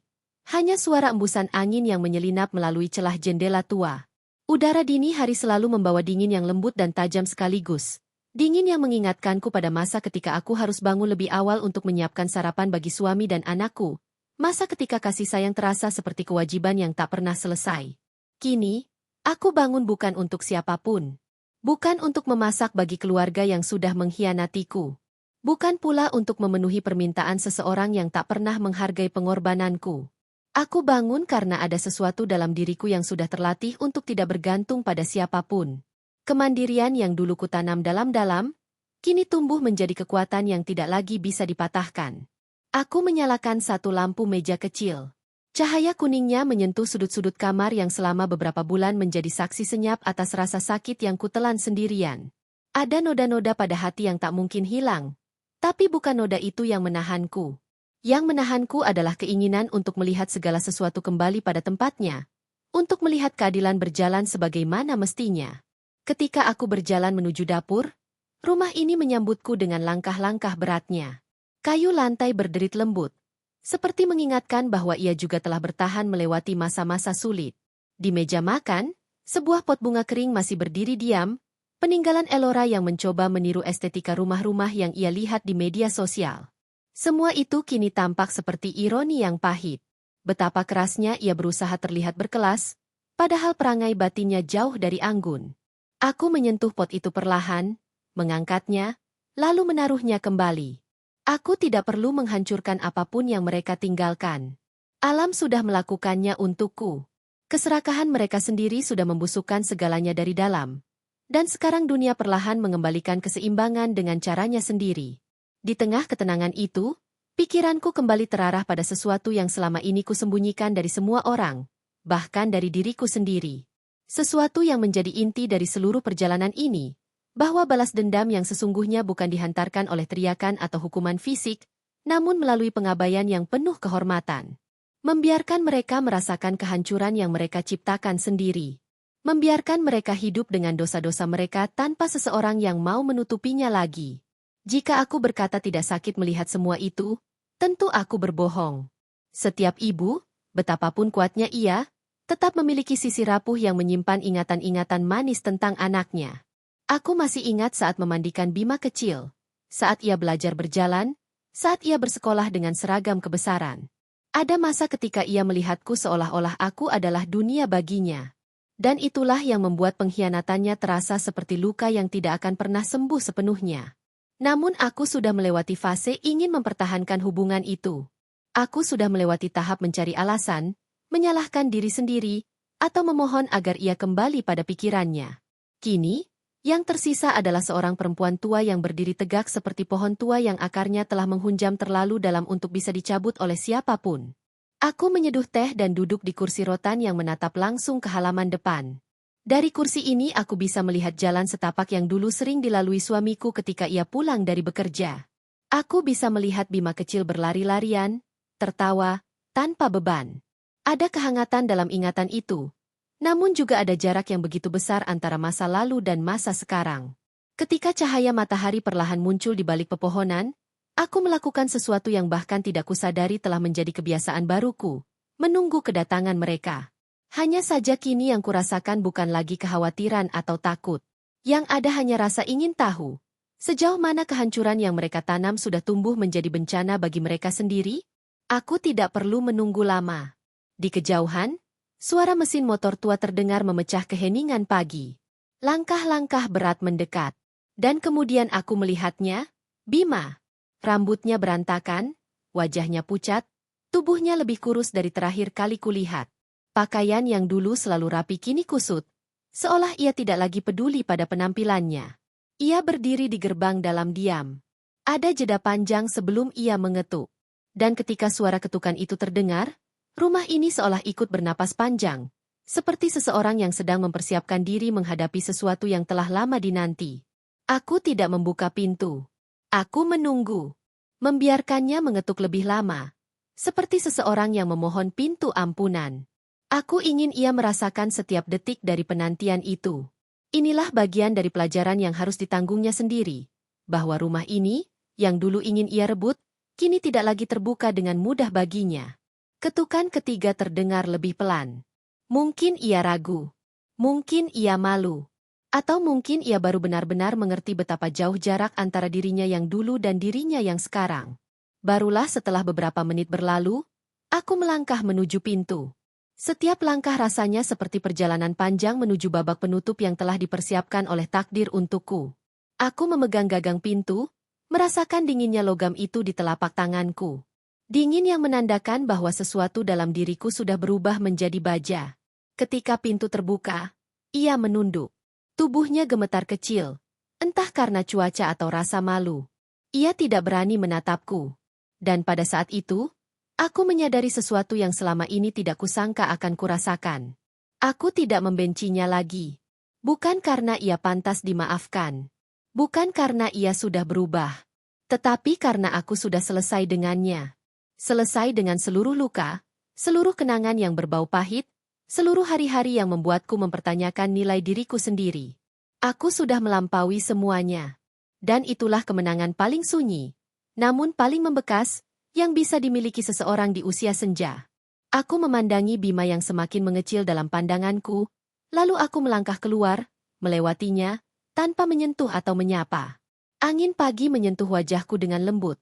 Hanya suara embusan angin yang menyelinap melalui celah jendela tua. Udara dini hari selalu membawa dingin yang lembut dan tajam sekaligus. Dingin yang mengingatkanku pada masa ketika aku harus bangun lebih awal untuk menyiapkan sarapan bagi suami dan anakku. Masa ketika kasih sayang terasa seperti kewajiban yang tak pernah selesai. Kini, aku bangun bukan untuk siapapun. Bukan untuk memasak bagi keluarga yang sudah mengkhianatiku. Bukan pula untuk memenuhi permintaan seseorang yang tak pernah menghargai pengorbananku. Aku bangun karena ada sesuatu dalam diriku yang sudah terlatih untuk tidak bergantung pada siapapun. Kemandirian yang dulu kutanam dalam-dalam, kini tumbuh menjadi kekuatan yang tidak lagi bisa dipatahkan. Aku menyalakan satu lampu meja kecil. Cahaya kuningnya menyentuh sudut-sudut kamar yang selama beberapa bulan menjadi saksi senyap atas rasa sakit yang kutelan sendirian. Ada noda-noda pada hati yang tak mungkin hilang. Tapi bukan noda itu yang menahanku. Yang menahanku adalah keinginan untuk melihat segala sesuatu kembali pada tempatnya. Untuk melihat keadilan berjalan sebagaimana mestinya. Ketika aku berjalan menuju dapur, rumah ini menyambutku dengan langkah-langkah beratnya. Kayu lantai berderit lembut. Seperti mengingatkan bahwa ia juga telah bertahan melewati masa-masa sulit. Di meja makan, sebuah pot bunga kering masih berdiri diam, peninggalan Elora yang mencoba meniru estetika rumah-rumah yang ia lihat di media sosial. Semua itu kini tampak seperti ironi yang pahit. Betapa kerasnya ia berusaha terlihat berkelas, padahal perangai batinnya jauh dari anggun. Aku menyentuh pot itu perlahan, mengangkatnya, lalu menaruhnya kembali. Aku tidak perlu menghancurkan apapun yang mereka tinggalkan. Alam sudah melakukannya untukku. Keserakahan mereka sendiri sudah membusukkan segalanya dari dalam. Dan sekarang dunia perlahan mengembalikan keseimbangan dengan caranya sendiri. Di tengah ketenangan itu, pikiranku kembali terarah pada sesuatu yang selama ini kusembunyikan dari semua orang, bahkan dari diriku sendiri. Sesuatu yang menjadi inti dari seluruh perjalanan ini. Bahwa balas dendam yang sesungguhnya bukan dihantarkan oleh teriakan atau hukuman fisik, namun melalui pengabaian yang penuh kehormatan. Membiarkan mereka merasakan kehancuran yang mereka ciptakan sendiri. Membiarkan mereka hidup dengan dosa-dosa mereka tanpa seseorang yang mau menutupinya lagi. Jika aku berkata tidak sakit melihat semua itu, tentu aku berbohong. Setiap ibu, betapapun kuatnya ia, tetap memiliki sisi rapuh yang menyimpan ingatan-ingatan manis tentang anaknya. Aku masih ingat saat memandikan Bima kecil, saat ia belajar berjalan, saat ia bersekolah dengan seragam kebesaran. Ada masa ketika ia melihatku seolah-olah aku adalah dunia baginya. Dan itulah yang membuat pengkhianatannya terasa seperti luka yang tidak akan pernah sembuh sepenuhnya. Namun aku sudah melewati fase ingin mempertahankan hubungan itu. Aku sudah melewati tahap mencari alasan, menyalahkan diri sendiri, atau memohon agar ia kembali pada pikirannya. Kini, yang tersisa adalah seorang perempuan tua yang berdiri tegak seperti pohon tua yang akarnya telah menghunjam terlalu dalam untuk bisa dicabut oleh siapapun. Aku menyeduh teh dan duduk di kursi rotan yang menatap langsung ke halaman depan. Dari kursi ini aku bisa melihat jalan setapak yang dulu sering dilalui suamiku ketika ia pulang dari bekerja. Aku bisa melihat Bima kecil berlari-larian, tertawa, tanpa beban. Ada kehangatan dalam ingatan itu. Namun juga ada jarak yang begitu besar antara masa lalu dan masa sekarang. Ketika cahaya matahari perlahan muncul di balik pepohonan, aku melakukan sesuatu yang bahkan tidak kusadari telah menjadi kebiasaan baruku, menunggu kedatangan mereka. Hanya saja kini yang kurasakan bukan lagi kekhawatiran atau takut. Yang ada hanya rasa ingin tahu, sejauh mana kehancuran yang mereka tanam sudah tumbuh menjadi bencana bagi mereka sendiri? Aku tidak perlu menunggu lama. Di kejauhan, suara mesin motor tua terdengar memecah keheningan pagi. Langkah-langkah berat mendekat. Dan kemudian aku melihatnya, Bima. Rambutnya berantakan, wajahnya pucat, tubuhnya lebih kurus dari terakhir kali kulihat. Pakaian yang dulu selalu rapi kini kusut, seolah ia tidak lagi peduli pada penampilannya. Ia berdiri di gerbang dalam diam. Ada jeda panjang sebelum ia mengetuk. Dan ketika suara ketukan itu terdengar, rumah ini seolah ikut bernapas panjang, seperti seseorang yang sedang mempersiapkan diri menghadapi sesuatu yang telah lama dinanti. Aku tidak membuka pintu. Aku menunggu. Membiarkannya mengetuk lebih lama, seperti seseorang yang memohon pintu ampunan. Aku ingin ia merasakan setiap detik dari penantian itu. Inilah bagian dari pelajaran yang harus ditanggungnya sendiri. bahwa rumah ini, yang dulu ingin ia rebut, kini tidak lagi terbuka dengan mudah baginya. Ketukan ketiga terdengar lebih pelan. Mungkin ia ragu. Mungkin ia malu. Atau mungkin ia baru benar-benar mengerti betapa jauh jarak antara dirinya yang dulu dan dirinya yang sekarang. Barulah setelah beberapa menit berlalu, aku melangkah menuju pintu. Setiap langkah rasanya seperti perjalanan panjang menuju babak penutup yang telah dipersiapkan oleh takdir untukku. Aku memegang gagang pintu, merasakan dinginnya logam itu di telapak tanganku. Dingin yang menandakan bahwa sesuatu dalam diriku sudah berubah menjadi baja. Ketika pintu terbuka, ia menunduk. Tubuhnya gemetar kecil, entah karena cuaca atau rasa malu. Ia tidak berani menatapku. Dan pada saat itu, aku menyadari sesuatu yang selama ini tidak kusangka akan kurasakan. Aku tidak membencinya lagi. Bukan karena ia pantas dimaafkan. Bukan karena ia sudah berubah. Tetapi karena aku sudah selesai dengannya. Selesai dengan seluruh luka, seluruh kenangan yang berbau pahit, seluruh hari-hari yang membuatku mempertanyakan nilai diriku sendiri. Aku sudah melampaui semuanya. Dan itulah kemenangan paling sunyi, namun paling membekas, yang bisa dimiliki seseorang di usia senja. Aku memandangi Bima yang semakin mengecil dalam pandanganku, lalu aku melangkah keluar, melewatinya, tanpa menyentuh atau menyapa. Angin pagi menyentuh wajahku dengan lembut,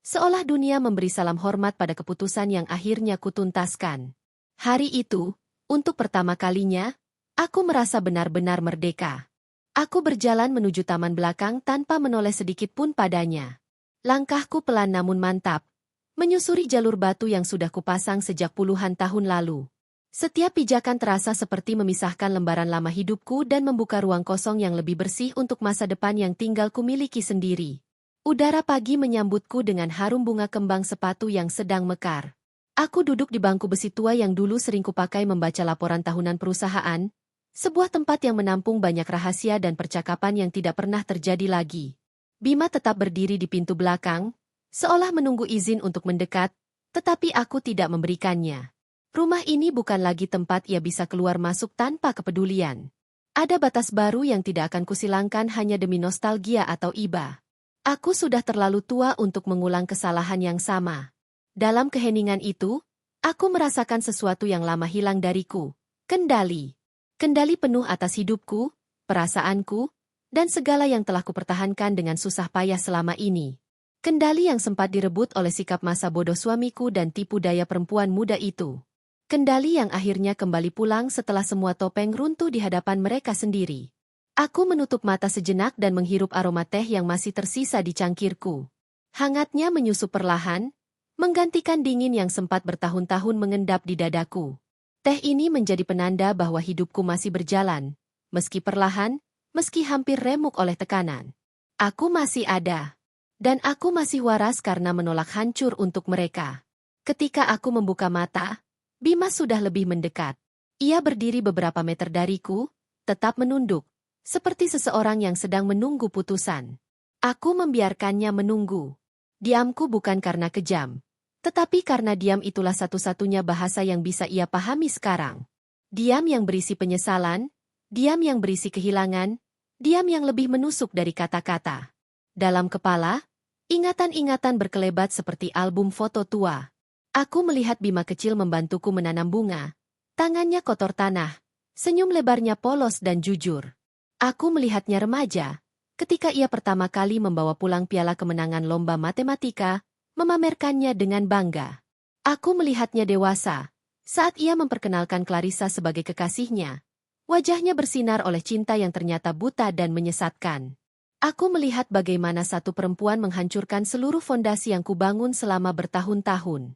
seolah dunia memberi salam hormat pada keputusan yang akhirnya kutuntaskan. Hari itu, untuk pertama kalinya, aku merasa benar-benar merdeka. Aku berjalan menuju taman belakang tanpa menoleh sedikit pun padanya. Langkahku pelan namun mantap, menyusuri jalur batu yang sudah kupasang sejak puluhan tahun lalu. Setiap pijakan terasa seperti memisahkan lembaran lama hidupku dan membuka ruang kosong yang lebih bersih untuk masa depan yang tinggal kumiliki sendiri. Udara pagi menyambutku dengan harum bunga kembang sepatu yang sedang mekar. Aku duduk di bangku besi tua yang dulu sering kupakai membaca laporan tahunan perusahaan, sebuah tempat yang menampung banyak rahasia dan percakapan yang tidak pernah terjadi lagi. Bima tetap berdiri di pintu belakang, seolah menunggu izin untuk mendekat, tetapi aku tidak memberikannya. Rumah ini bukan lagi tempat ia bisa keluar masuk tanpa kepedulian. Ada batas baru yang tidak akan kusilangkan hanya demi nostalgia atau iba. Aku sudah terlalu tua untuk mengulang kesalahan yang sama. Dalam keheningan itu, aku merasakan sesuatu yang lama hilang dariku, kendali. Kendali penuh atas hidupku, perasaanku, dan segala yang telah kupertahankan dengan susah payah selama ini. Kendali yang sempat direbut oleh sikap masa bodoh suamiku dan tipu daya perempuan muda itu. Kendali yang akhirnya kembali pulang setelah semua topeng runtuh di hadapan mereka sendiri. Aku menutup mata sejenak dan menghirup aroma teh yang masih tersisa di cangkirku. Hangatnya menyusup perlahan, menggantikan dingin yang sempat bertahun-tahun mengendap di dadaku. Teh ini menjadi penanda bahwa hidupku masih berjalan, meski perlahan, meski hampir remuk oleh tekanan. Aku masih ada. Dan aku masih waras karena menolak hancur untuk mereka. Ketika aku membuka mata, Bima sudah lebih mendekat. Ia berdiri beberapa meter dariku, tetap menunduk, seperti seseorang yang sedang menunggu putusan. Aku membiarkannya menunggu. Diamku bukan karena kejam, tetapi karena diam itulah satu-satunya bahasa yang bisa ia pahami sekarang. Diam yang berisi penyesalan, diam yang berisi kehilangan, diam yang lebih menusuk dari kata-kata. Dalam kepala, ingatan-ingatan berkelebat seperti album foto tua. Aku melihat Bima kecil membantuku menanam bunga. Tangannya kotor tanah, senyum lebarnya polos dan jujur. Aku melihatnya remaja, ketika ia pertama kali membawa pulang piala kemenangan lomba matematika, memamerkannya dengan bangga. Aku melihatnya dewasa, saat ia memperkenalkan Clarissa sebagai kekasihnya. Wajahnya bersinar oleh cinta yang ternyata buta dan menyesatkan. Aku melihat bagaimana satu perempuan menghancurkan seluruh fondasi yang kubangun selama bertahun-tahun.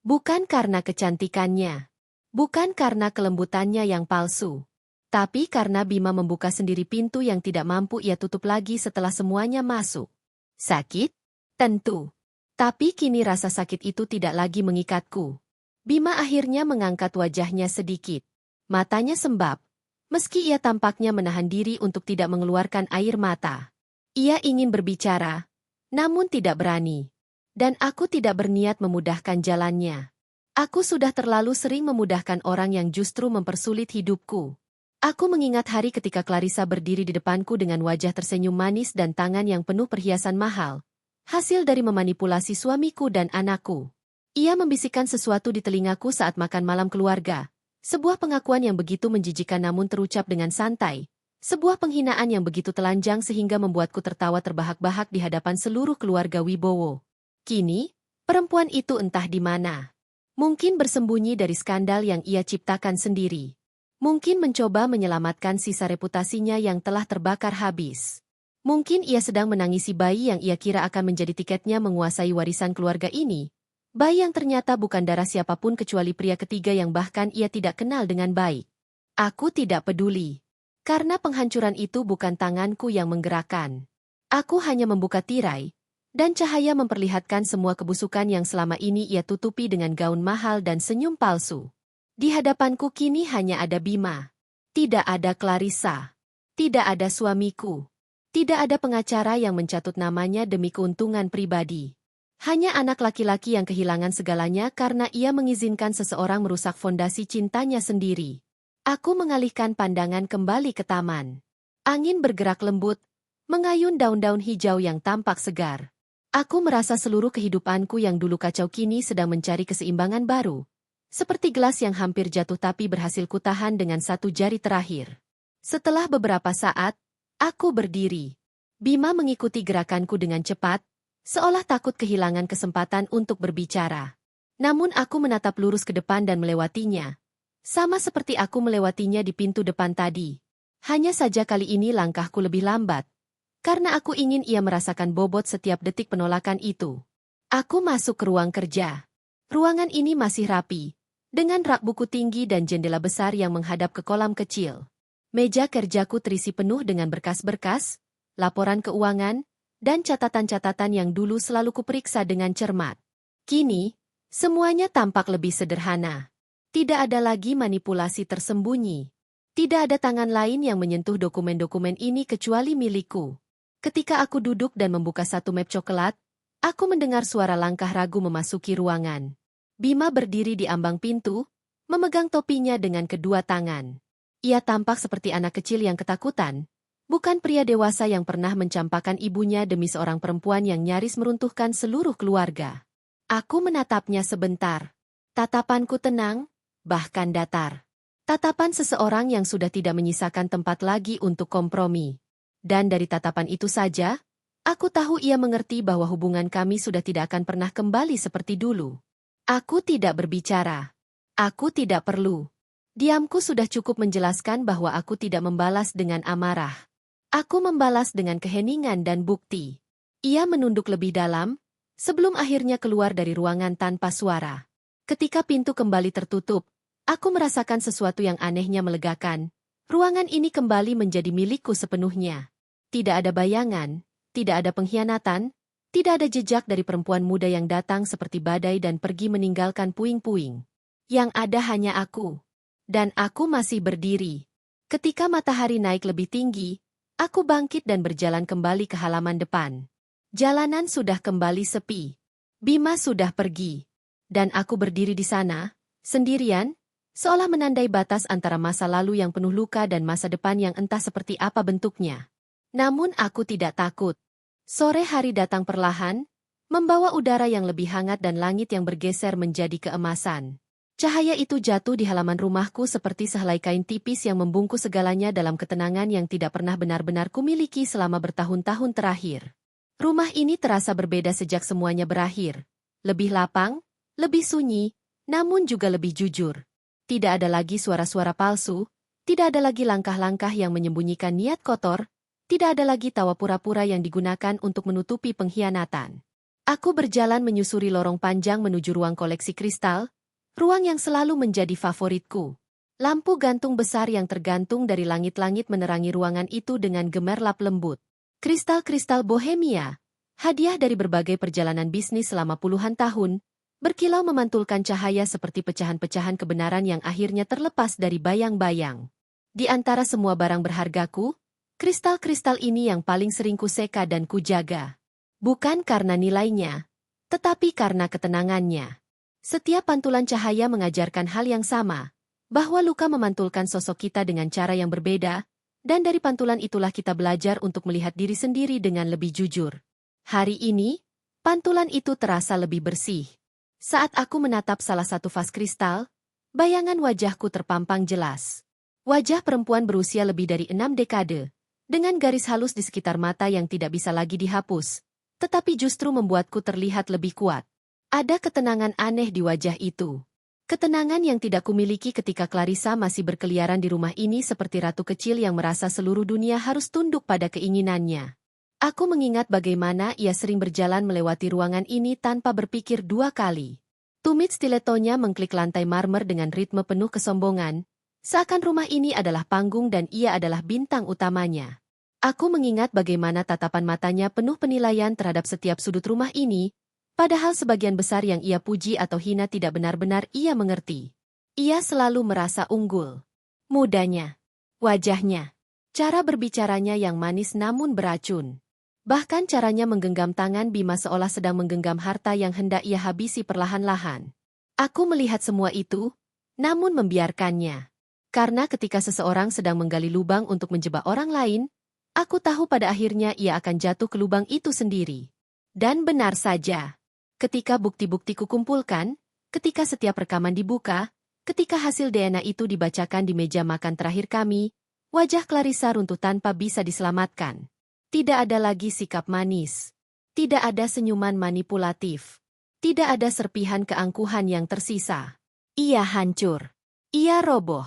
Bukan karena kecantikannya, bukan karena kelembutannya yang palsu, tapi karena Bima membuka sendiri pintu yang tidak mampu ia tutup lagi setelah semuanya masuk. Sakit? Tentu. Tapi kini rasa sakit itu tidak lagi mengikatku. Bima akhirnya mengangkat wajahnya sedikit. Matanya sembab, meski ia tampaknya menahan diri untuk tidak mengeluarkan air mata. Ia ingin berbicara, namun tidak berani. Dan aku tidak berniat memudahkan jalannya. Aku sudah terlalu sering memudahkan orang yang justru mempersulit hidupku. Aku mengingat hari ketika Clarissa berdiri di depanku dengan wajah tersenyum manis dan tangan yang penuh perhiasan mahal. Hasil dari memanipulasi suamiku dan anakku. Ia membisikkan sesuatu di telingaku saat makan malam keluarga. Sebuah pengakuan yang begitu menjijikan namun terucap dengan santai. Sebuah penghinaan yang begitu telanjang sehingga membuatku tertawa terbahak-bahak di hadapan seluruh keluarga Wibowo. Kini, perempuan itu entah di mana. Mungkin bersembunyi dari skandal yang ia ciptakan sendiri. Mungkin mencoba menyelamatkan sisa reputasinya yang telah terbakar habis. Mungkin ia sedang menangisi bayi yang ia kira akan menjadi tiketnya menguasai warisan keluarga ini. Bayi yang ternyata bukan darah siapapun kecuali pria ketiga yang bahkan ia tidak kenal dengan baik. Aku tidak peduli. Karena penghancuran itu bukan tanganku yang menggerakkan. Aku hanya membuka tirai, dan cahaya memperlihatkan semua kebusukan yang selama ini ia tutupi dengan gaun mahal dan senyum palsu. Di hadapanku kini hanya ada Bima. Tidak ada Clarissa. Tidak ada suamiku. Tidak ada pengacara yang mencatut namanya demi keuntungan pribadi. Hanya anak laki-laki yang kehilangan segalanya karena ia mengizinkan seseorang merusak fondasi cintanya sendiri. Aku mengalihkan pandangan kembali ke taman. Angin bergerak lembut, mengayun daun-daun hijau yang tampak segar. Aku merasa seluruh kehidupanku yang dulu kacau kini sedang mencari keseimbangan baru. Seperti gelas yang hampir jatuh tapi berhasil kutahan dengan satu jari terakhir. Setelah beberapa saat, aku berdiri. Bima mengikuti gerakanku dengan cepat, seolah takut kehilangan kesempatan untuk berbicara. Namun aku menatap lurus ke depan dan melewatinya. Sama seperti aku melewatinya di pintu depan tadi. Hanya saja kali ini langkahku lebih lambat. Karena aku ingin ia merasakan bobot setiap detik penolakan itu. Aku masuk ke ruang kerja. Ruangan ini masih rapi, dengan rak buku tinggi dan jendela besar yang menghadap ke kolam kecil. Meja kerjaku terisi penuh dengan berkas-berkas, laporan keuangan, dan catatan-catatan yang dulu selalu kuperiksa dengan cermat. Kini, semuanya tampak lebih sederhana. Tidak ada lagi manipulasi tersembunyi. Tidak ada tangan lain yang menyentuh dokumen-dokumen ini kecuali milikku. Ketika aku duduk dan membuka satu map coklat, aku mendengar suara langkah ragu memasuki ruangan. Bima berdiri di ambang pintu, memegang topinya dengan kedua tangan. Ia tampak seperti anak kecil yang ketakutan, bukan pria dewasa yang pernah mencampakkan ibunya demi seorang perempuan yang nyaris meruntuhkan seluruh keluarga. Aku menatapnya sebentar. Tatapanku tenang, bahkan datar. Tatapan seseorang yang sudah tidak menyisakan tempat lagi untuk kompromi. Dan dari tatapan itu saja, aku tahu ia mengerti bahwa hubungan kami sudah tidak akan pernah kembali seperti dulu. Aku tidak berbicara. Aku tidak perlu. Diamku sudah cukup menjelaskan bahwa aku tidak membalas dengan amarah. Aku membalas dengan keheningan dan bukti. Ia menunduk lebih dalam, sebelum akhirnya keluar dari ruangan tanpa suara. Ketika pintu kembali tertutup, aku merasakan sesuatu yang anehnya melegakan. Ruangan ini kembali menjadi milikku sepenuhnya. Tidak ada bayangan, tidak ada pengkhianatan, tidak ada jejak dari perempuan muda yang datang seperti badai dan pergi meninggalkan puing-puing. Yang ada hanya aku. Dan aku masih berdiri. Ketika matahari naik lebih tinggi, aku bangkit dan berjalan kembali ke halaman depan. Jalanan sudah kembali sepi. Bima sudah pergi. Dan aku berdiri di sana, sendirian, seolah menandai batas antara masa lalu yang penuh luka dan masa depan yang entah seperti apa bentuknya. Namun aku tidak takut. Sore hari datang perlahan, membawa udara yang lebih hangat dan langit yang bergeser menjadi keemasan. Cahaya itu jatuh di halaman rumahku seperti sehelai kain tipis yang membungkus segalanya dalam ketenangan yang tidak pernah benar-benar kumiliki selama bertahun-tahun terakhir. Rumah ini terasa berbeda sejak semuanya berakhir. Lebih lapang, lebih sunyi, namun juga lebih jujur. Tidak ada lagi suara-suara palsu, tidak ada lagi langkah-langkah yang menyembunyikan niat kotor, tidak ada lagi tawa pura-pura yang digunakan untuk menutupi pengkhianatan. Aku berjalan menyusuri lorong panjang menuju ruang koleksi kristal, ruang yang selalu menjadi favoritku. Lampu gantung besar yang tergantung dari langit-langit menerangi ruangan itu dengan gemerlap lembut. Kristal-kristal bohemia, hadiah dari berbagai perjalanan bisnis selama puluhan tahun, berkilau memantulkan cahaya seperti pecahan-pecahan kebenaran yang akhirnya terlepas dari bayang-bayang. Di antara semua barang berhargaku, kristal-kristal ini yang paling sering kuseka dan kujaga. Bukan karena nilainya, tetapi karena ketenangannya. Setiap pantulan cahaya mengajarkan hal yang sama, bahwa luka memantulkan sosok kita dengan cara yang berbeda, dan dari pantulan itulah kita belajar untuk melihat diri sendiri dengan lebih jujur. Hari ini, pantulan itu terasa lebih bersih. Saat aku menatap salah satu vas kristal, bayangan wajahku terpampang jelas. Wajah perempuan berusia lebih dari 6 dekade, dengan garis halus di sekitar mata yang tidak bisa lagi dihapus, tetapi justru membuatku terlihat lebih kuat. Ada ketenangan aneh di wajah itu. Ketenangan yang tidak kumiliki ketika Clarissa masih berkeliaran di rumah ini seperti ratu kecil yang merasa seluruh dunia harus tunduk pada keinginannya. Aku mengingat bagaimana ia sering berjalan melewati ruangan ini tanpa berpikir dua kali. Tumit stilettonya mengklik lantai marmer dengan ritme penuh kesombongan, seakan rumah ini adalah panggung dan ia adalah bintang utamanya. Aku mengingat bagaimana tatapan matanya penuh penilaian terhadap setiap sudut rumah ini, padahal sebagian besar yang ia puji atau hina tidak benar-benar ia mengerti. Ia selalu merasa unggul. Mudanya, wajahnya, cara berbicaranya yang manis namun beracun. Bahkan caranya menggenggam tangan Bima seolah sedang menggenggam harta yang hendak ia habisi perlahan-lahan. Aku melihat semua itu, namun membiarkannya. Karena ketika seseorang sedang menggali lubang untuk menjebak orang lain, aku tahu pada akhirnya ia akan jatuh ke lubang itu sendiri. Dan benar saja. Ketika bukti-bukti kukumpulkan, ketika setiap rekaman dibuka, ketika hasil DNA itu dibacakan di meja makan terakhir kami, wajah Clarissa runtuh tanpa bisa diselamatkan. Tidak ada lagi sikap manis. Tidak ada senyuman manipulatif. Tidak ada serpihan keangkuhan yang tersisa. Ia hancur. Ia roboh.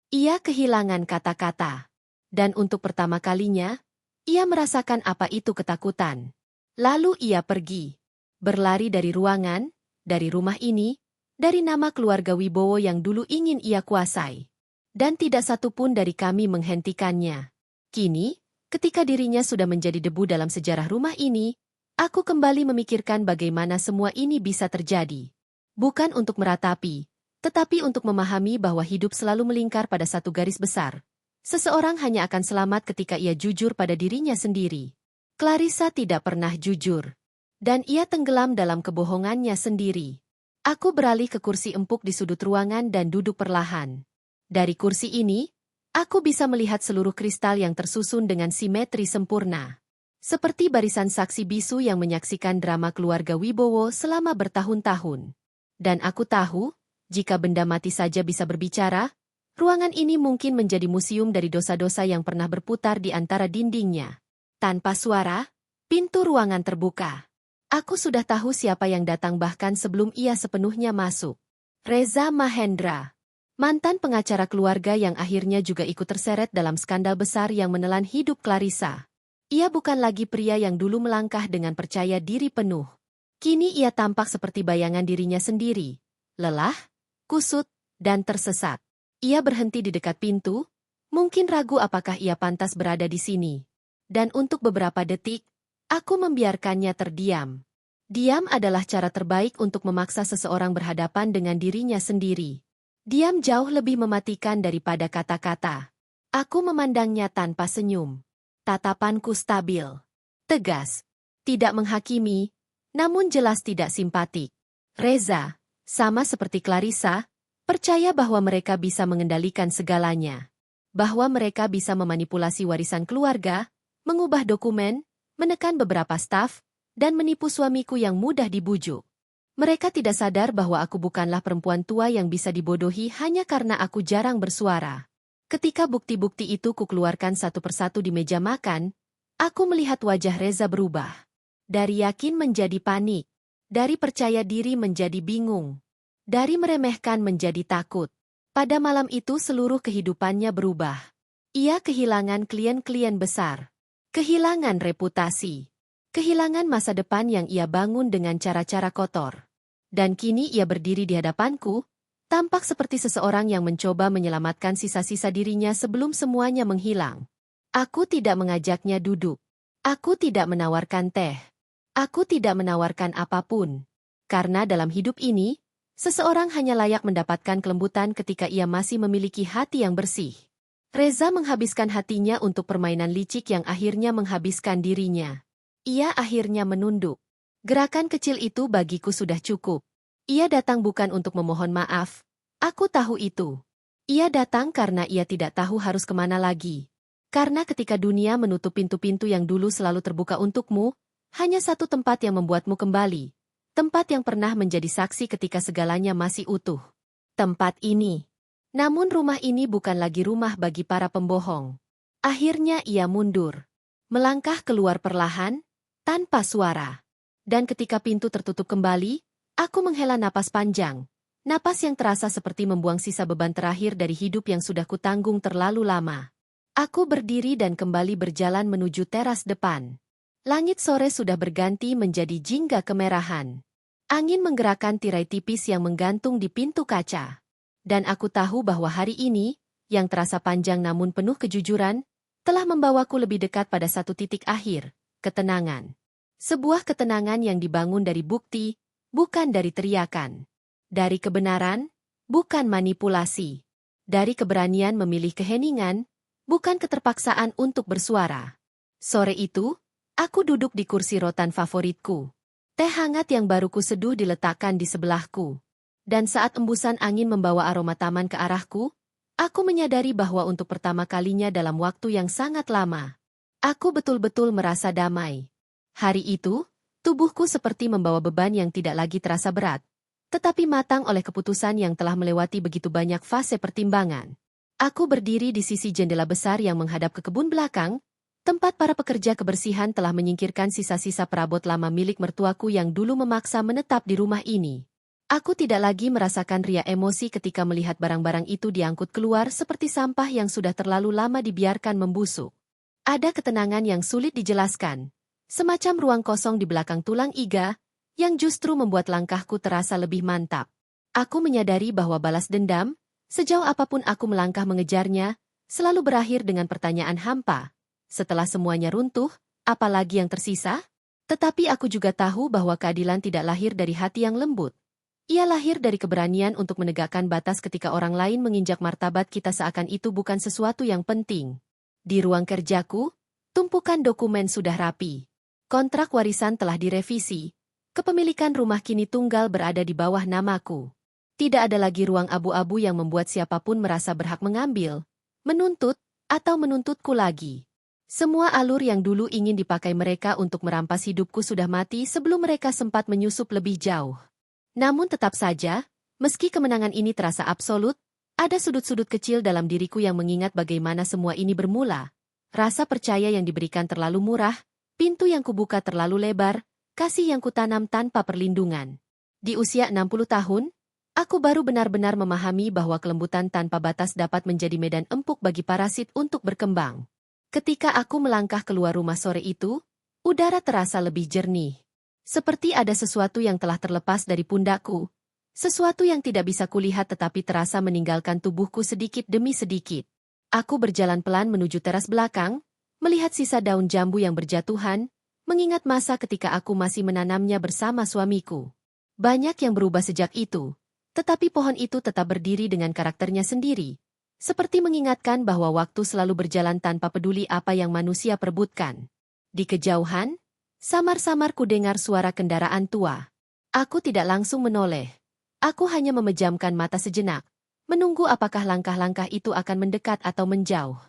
Ia kehilangan kata-kata. Dan untuk pertama kalinya, ia merasakan apa itu ketakutan. Lalu ia pergi. Berlari dari ruangan, dari rumah ini, dari nama keluarga Wibowo yang dulu ingin ia kuasai. Dan tidak satupun dari kami menghentikannya. Kini, ketika dirinya sudah menjadi debu dalam sejarah rumah ini, aku kembali memikirkan bagaimana semua ini bisa terjadi. Bukan untuk meratapi, tetapi untuk memahami bahwa hidup selalu melingkar pada satu garis besar. Seseorang hanya akan selamat ketika ia jujur pada dirinya sendiri. Clarissa tidak pernah jujur. Dan ia tenggelam dalam kebohongannya sendiri. Aku beralih ke kursi empuk di sudut ruangan dan duduk perlahan. Dari kursi ini, aku bisa melihat seluruh kristal yang tersusun dengan simetri sempurna. Seperti barisan saksi bisu yang menyaksikan drama keluarga Wibowo selama bertahun-tahun. Dan aku tahu, jika benda mati saja bisa berbicara, ruangan ini mungkin menjadi museum dari dosa-dosa yang pernah berputar di antara dindingnya. Tanpa suara, pintu ruangan terbuka. Aku sudah tahu siapa yang datang bahkan sebelum ia sepenuhnya masuk. Reza Mahendra. Mantan pengacara keluarga yang akhirnya juga ikut terseret dalam skandal besar yang menelan hidup Clarissa. Ia bukan lagi pria yang dulu melangkah dengan percaya diri penuh. Kini ia tampak seperti bayangan dirinya sendiri. Lelah, kusut, dan tersesat. Ia berhenti di dekat pintu, mungkin ragu apakah ia pantas berada di sini. Dan untuk beberapa detik, aku membiarkannya terdiam. Diam adalah cara terbaik untuk memaksa seseorang berhadapan dengan dirinya sendiri. Diam jauh lebih mematikan daripada kata-kata. Aku memandangnya tanpa senyum. Tatapanku stabil. Tegas. Tidak menghakimi, namun jelas tidak simpatik. Reza, sama seperti Clarissa, percaya bahwa mereka bisa mengendalikan segalanya. Bahwa mereka bisa memanipulasi warisan keluarga, mengubah dokumen, menekan beberapa staf, dan menipu suamiku yang mudah dibujuk. Mereka tidak sadar bahwa aku bukanlah perempuan tua yang bisa dibodohi hanya karena aku jarang bersuara. Ketika bukti-bukti itu kukeluarkan satu persatu di meja makan, aku melihat wajah Reza berubah. Dari yakin menjadi panik. Dari percaya diri menjadi bingung. Dari meremehkan menjadi takut. Pada malam itu seluruh kehidupannya berubah. Ia kehilangan klien-klien besar. Kehilangan reputasi. Kehilangan masa depan yang ia bangun dengan cara-cara kotor. Dan kini ia berdiri di hadapanku, tampak seperti seseorang yang mencoba menyelamatkan sisa-sisa dirinya sebelum semuanya menghilang. Aku tidak mengajaknya duduk. Aku tidak menawarkan teh. Aku tidak menawarkan apapun. Karena dalam hidup ini, seseorang hanya layak mendapatkan kelembutan ketika ia masih memiliki hati yang bersih. Reza menghabiskan hatinya untuk permainan licik yang akhirnya menghabiskan dirinya. Ia akhirnya menunduk. Gerakan kecil itu bagiku sudah cukup. Ia datang bukan untuk memohon maaf. Aku tahu itu. Ia datang karena ia tidak tahu harus kemana lagi. Karena ketika dunia menutup pintu-pintu yang dulu selalu terbuka untukmu, hanya satu tempat yang membuatmu kembali. Tempat yang pernah menjadi saksi ketika segalanya masih utuh. Tempat ini. Namun rumah ini bukan lagi rumah bagi para pembohong. Akhirnya ia mundur. Melangkah keluar perlahan, tanpa suara. Dan ketika pintu tertutup kembali, aku menghela napas panjang. Napas yang terasa seperti membuang sisa beban terakhir dari hidup yang sudah kutanggung terlalu lama. Aku berdiri dan kembali berjalan menuju teras depan. Langit sore sudah berganti menjadi jingga kemerahan. Angin menggerakkan tirai tipis yang menggantung di pintu kaca. Dan aku tahu bahwa hari ini, yang terasa panjang namun penuh kejujuran, telah membawaku lebih dekat pada satu titik akhir, ketenangan. Sebuah ketenangan yang dibangun dari bukti, bukan dari teriakan. Dari kebenaran, bukan manipulasi. Dari keberanian memilih keheningan, bukan keterpaksaan untuk bersuara. Sore itu, aku duduk di kursi rotan favoritku. Teh hangat yang baru kuseduh diletakkan di sebelahku. Dan saat embusan angin membawa aroma taman ke arahku, aku menyadari bahwa untuk pertama kalinya dalam waktu yang sangat lama, aku betul-betul merasa damai. Hari itu, tubuhku seperti membawa beban yang tidak lagi terasa berat, tetapi matang oleh keputusan yang telah melewati begitu banyak fase pertimbangan. Aku berdiri di sisi jendela besar yang menghadap ke kebun belakang, tempat para pekerja kebersihan telah menyingkirkan sisa-sisa perabot lama milik mertuaku yang dulu memaksa menetap di rumah ini. Aku tidak lagi merasakan ria emosi ketika melihat barang-barang itu diangkut keluar seperti sampah yang sudah terlalu lama dibiarkan membusuk. Ada ketenangan yang sulit dijelaskan, semacam ruang kosong di belakang tulang iga, yang justru membuat langkahku terasa lebih mantap. Aku menyadari bahwa balas dendam, sejauh apapun aku melangkah mengejarnya, selalu berakhir dengan pertanyaan hampa. Setelah semuanya runtuh, apalagi yang tersisa? Tetapi aku juga tahu bahwa keadilan tidak lahir dari hati yang lembut. Ia lahir dari keberanian untuk menegakkan batas ketika orang lain menginjak martabat kita seakan itu bukan sesuatu yang penting. Di ruang kerjaku, tumpukan dokumen sudah rapi. Kontrak warisan telah direvisi. Kepemilikan rumah kini tunggal berada di bawah namaku. Tidak ada lagi ruang abu-abu yang membuat siapapun merasa berhak mengambil, menuntut, atau menuntutku lagi. Semua alur yang dulu ingin dipakai mereka untuk merampas hidupku sudah mati sebelum mereka sempat menyusup lebih jauh. Namun tetap saja, meski kemenangan ini terasa absolut, ada sudut-sudut kecil dalam diriku yang mengingat bagaimana semua ini bermula. Rasa percaya yang diberikan terlalu murah, pintu yang kubuka terlalu lebar, kasih yang kutanam tanpa perlindungan. Di usia 60 tahun, aku baru benar-benar memahami bahwa kelembutan tanpa batas dapat menjadi medan empuk bagi parasit untuk berkembang. Ketika aku melangkah keluar rumah sore itu, udara terasa lebih jernih. Seperti ada sesuatu yang telah terlepas dari pundakku, sesuatu yang tidak bisa kulihat tetapi terasa meninggalkan tubuhku sedikit demi sedikit. Aku berjalan pelan menuju teras belakang, melihat sisa daun jambu yang berjatuhan, mengingat masa ketika aku masih menanamnya bersama suamiku. Banyak yang berubah sejak itu, tetapi pohon itu tetap berdiri dengan karakternya sendiri, seperti mengingatkan bahwa waktu selalu berjalan tanpa peduli apa yang manusia perebutkan. Di kejauhan, samar-samar kudengar suara kendaraan tua. Aku tidak langsung menoleh. Aku hanya memejamkan mata sejenak, menunggu apakah langkah-langkah itu akan mendekat atau menjauh.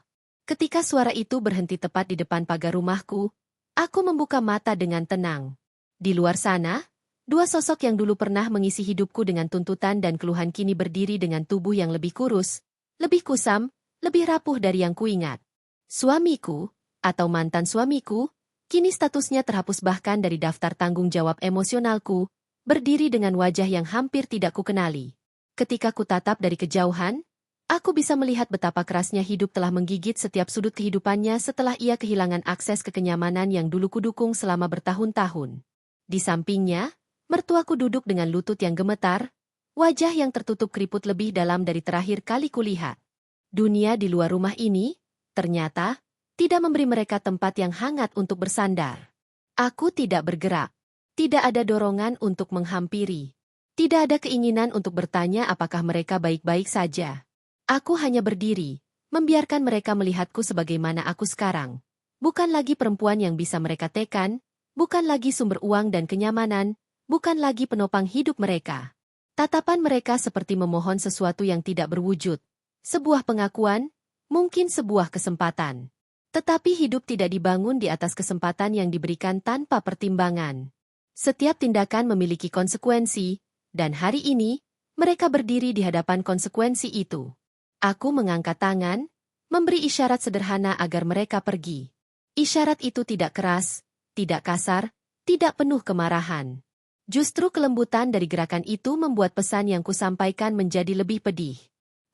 Ketika suara itu berhenti tepat di depan pagar rumahku, aku membuka mata dengan tenang. Di luar sana, dua sosok yang dulu pernah mengisi hidupku dengan tuntutan dan keluhan kini berdiri dengan tubuh yang lebih kurus, lebih kusam, lebih rapuh dari yang kuingat. Suamiku, atau mantan suamiku, kini statusnya terhapus bahkan dari daftar tanggung jawab emosionalku, berdiri dengan wajah yang hampir tidak kukenali. Ketika kutatap dari kejauhan, aku bisa melihat betapa kerasnya hidup telah menggigit setiap sudut kehidupannya setelah ia kehilangan akses ke kenyamanan yang dulu kudukung selama bertahun-tahun. Di sampingnya, mertuaku duduk dengan lutut yang gemetar, wajah yang tertutup keriput lebih dalam dari terakhir kali kulihat. Dunia di luar rumah ini, ternyata, tidak memberi mereka tempat yang hangat untuk bersandar. Aku tidak bergerak. Tidak ada dorongan untuk menghampiri. Tidak ada keinginan untuk bertanya apakah mereka baik-baik saja. Aku hanya berdiri, membiarkan mereka melihatku sebagaimana aku sekarang. Bukan lagi perempuan yang bisa mereka tekan, bukan lagi sumber uang dan kenyamanan, bukan lagi penopang hidup mereka. Tatapan mereka seperti memohon sesuatu yang tidak berwujud. sebuah pengakuan, mungkin sebuah kesempatan. Tetapi hidup tidak dibangun di atas kesempatan yang diberikan tanpa pertimbangan. Setiap tindakan memiliki konsekuensi, dan hari ini, mereka berdiri di hadapan konsekuensi itu. Aku mengangkat tangan, memberi isyarat sederhana agar mereka pergi. Isyarat itu tidak keras, tidak kasar, tidak penuh kemarahan. Justru kelembutan dari gerakan itu membuat pesan yang kusampaikan menjadi lebih pedih.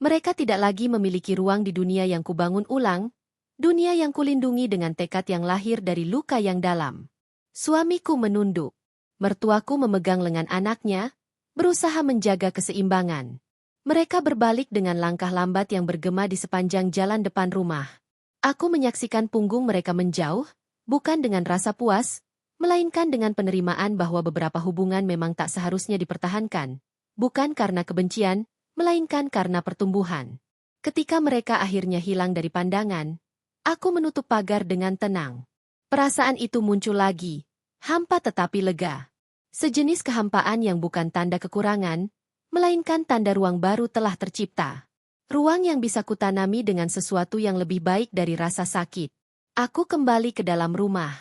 Mereka tidak lagi memiliki ruang di dunia yang kubangun ulang, dunia yang kulindungi dengan tekad yang lahir dari luka yang dalam. Suamiku menunduk. Mertuaku memegang lengan anaknya, berusaha menjaga keseimbangan. Mereka berbalik dengan langkah lambat yang bergema di sepanjang jalan depan rumah. Aku menyaksikan punggung mereka menjauh, bukan dengan rasa puas, melainkan dengan penerimaan bahwa beberapa hubungan memang tak seharusnya dipertahankan, bukan karena kebencian, melainkan karena pertumbuhan. Ketika mereka akhirnya hilang dari pandangan, aku menutup pagar dengan tenang. Perasaan itu muncul lagi, hampa tetapi lega. Sejenis kehampaan yang bukan tanda kekurangan, melainkan tanda ruang baru telah tercipta. Ruang yang bisa kutanami dengan sesuatu yang lebih baik dari rasa sakit. Aku kembali ke dalam rumah.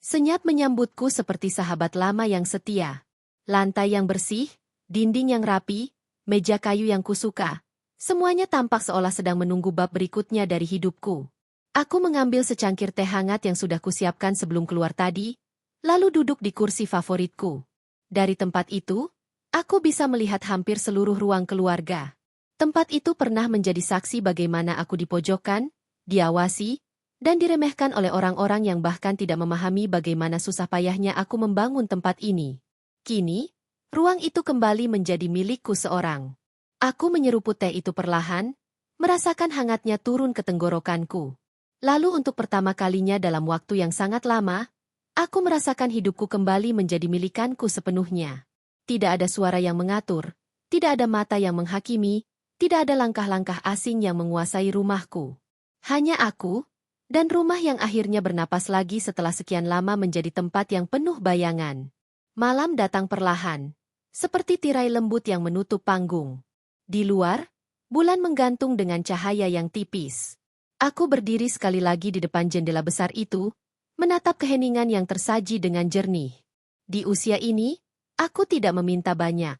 Senyap menyambutku seperti sahabat lama yang setia. Lantai yang bersih, dinding yang rapi, meja kayu yang kusuka. Semuanya tampak seolah sedang menunggu bab berikutnya dari hidupku. Aku mengambil secangkir teh hangat yang sudah kusiapkan sebelum keluar tadi, lalu duduk di kursi favoritku. Dari tempat itu, aku bisa melihat hampir seluruh ruang keluarga. Tempat itu pernah menjadi saksi bagaimana aku dipojokkan, diawasi, dan diremehkan oleh orang-orang yang bahkan tidak memahami bagaimana susah payahnya aku membangun tempat ini. Kini, ruang itu kembali menjadi milikku seorang. Aku menyeruput teh itu perlahan, merasakan hangatnya turun ke tenggorokanku. Lalu untuk pertama kalinya dalam waktu yang sangat lama, aku merasakan hidupku kembali menjadi milikanku sepenuhnya. Tidak ada suara yang mengatur, tidak ada mata yang menghakimi, tidak ada langkah-langkah asing yang menguasai rumahku. Hanya aku, dan rumah yang akhirnya bernapas lagi setelah sekian lama menjadi tempat yang penuh bayangan. Malam datang perlahan, seperti tirai lembut yang menutup panggung. Di luar, bulan menggantung dengan cahaya yang tipis. Aku berdiri sekali lagi di depan jendela besar itu, menatap keheningan yang tersaji dengan jernih. Di usia ini, aku tidak meminta banyak.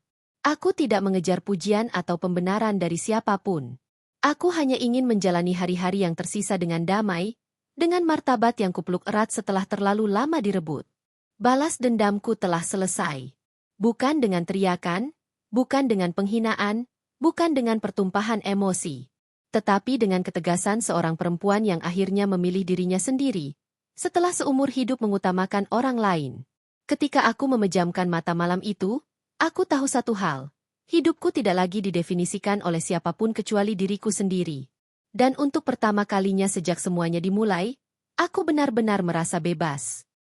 Aku tidak mengejar pujian atau pembenaran dari siapapun. Aku hanya ingin menjalani hari-hari yang tersisa dengan damai, dengan martabat yang kupeluk erat setelah terlalu lama direbut. Balas dendamku telah selesai. Bukan dengan teriakan, bukan dengan penghinaan, bukan dengan pertumpahan emosi. Tetapi dengan ketegasan seorang perempuan yang akhirnya memilih dirinya sendiri, setelah seumur hidup mengutamakan orang lain. Ketika aku memejamkan mata malam itu, aku tahu satu hal, hidupku tidak lagi didefinisikan oleh siapapun kecuali diriku sendiri. Dan untuk pertama kalinya sejak semuanya dimulai, aku benar-benar merasa bebas.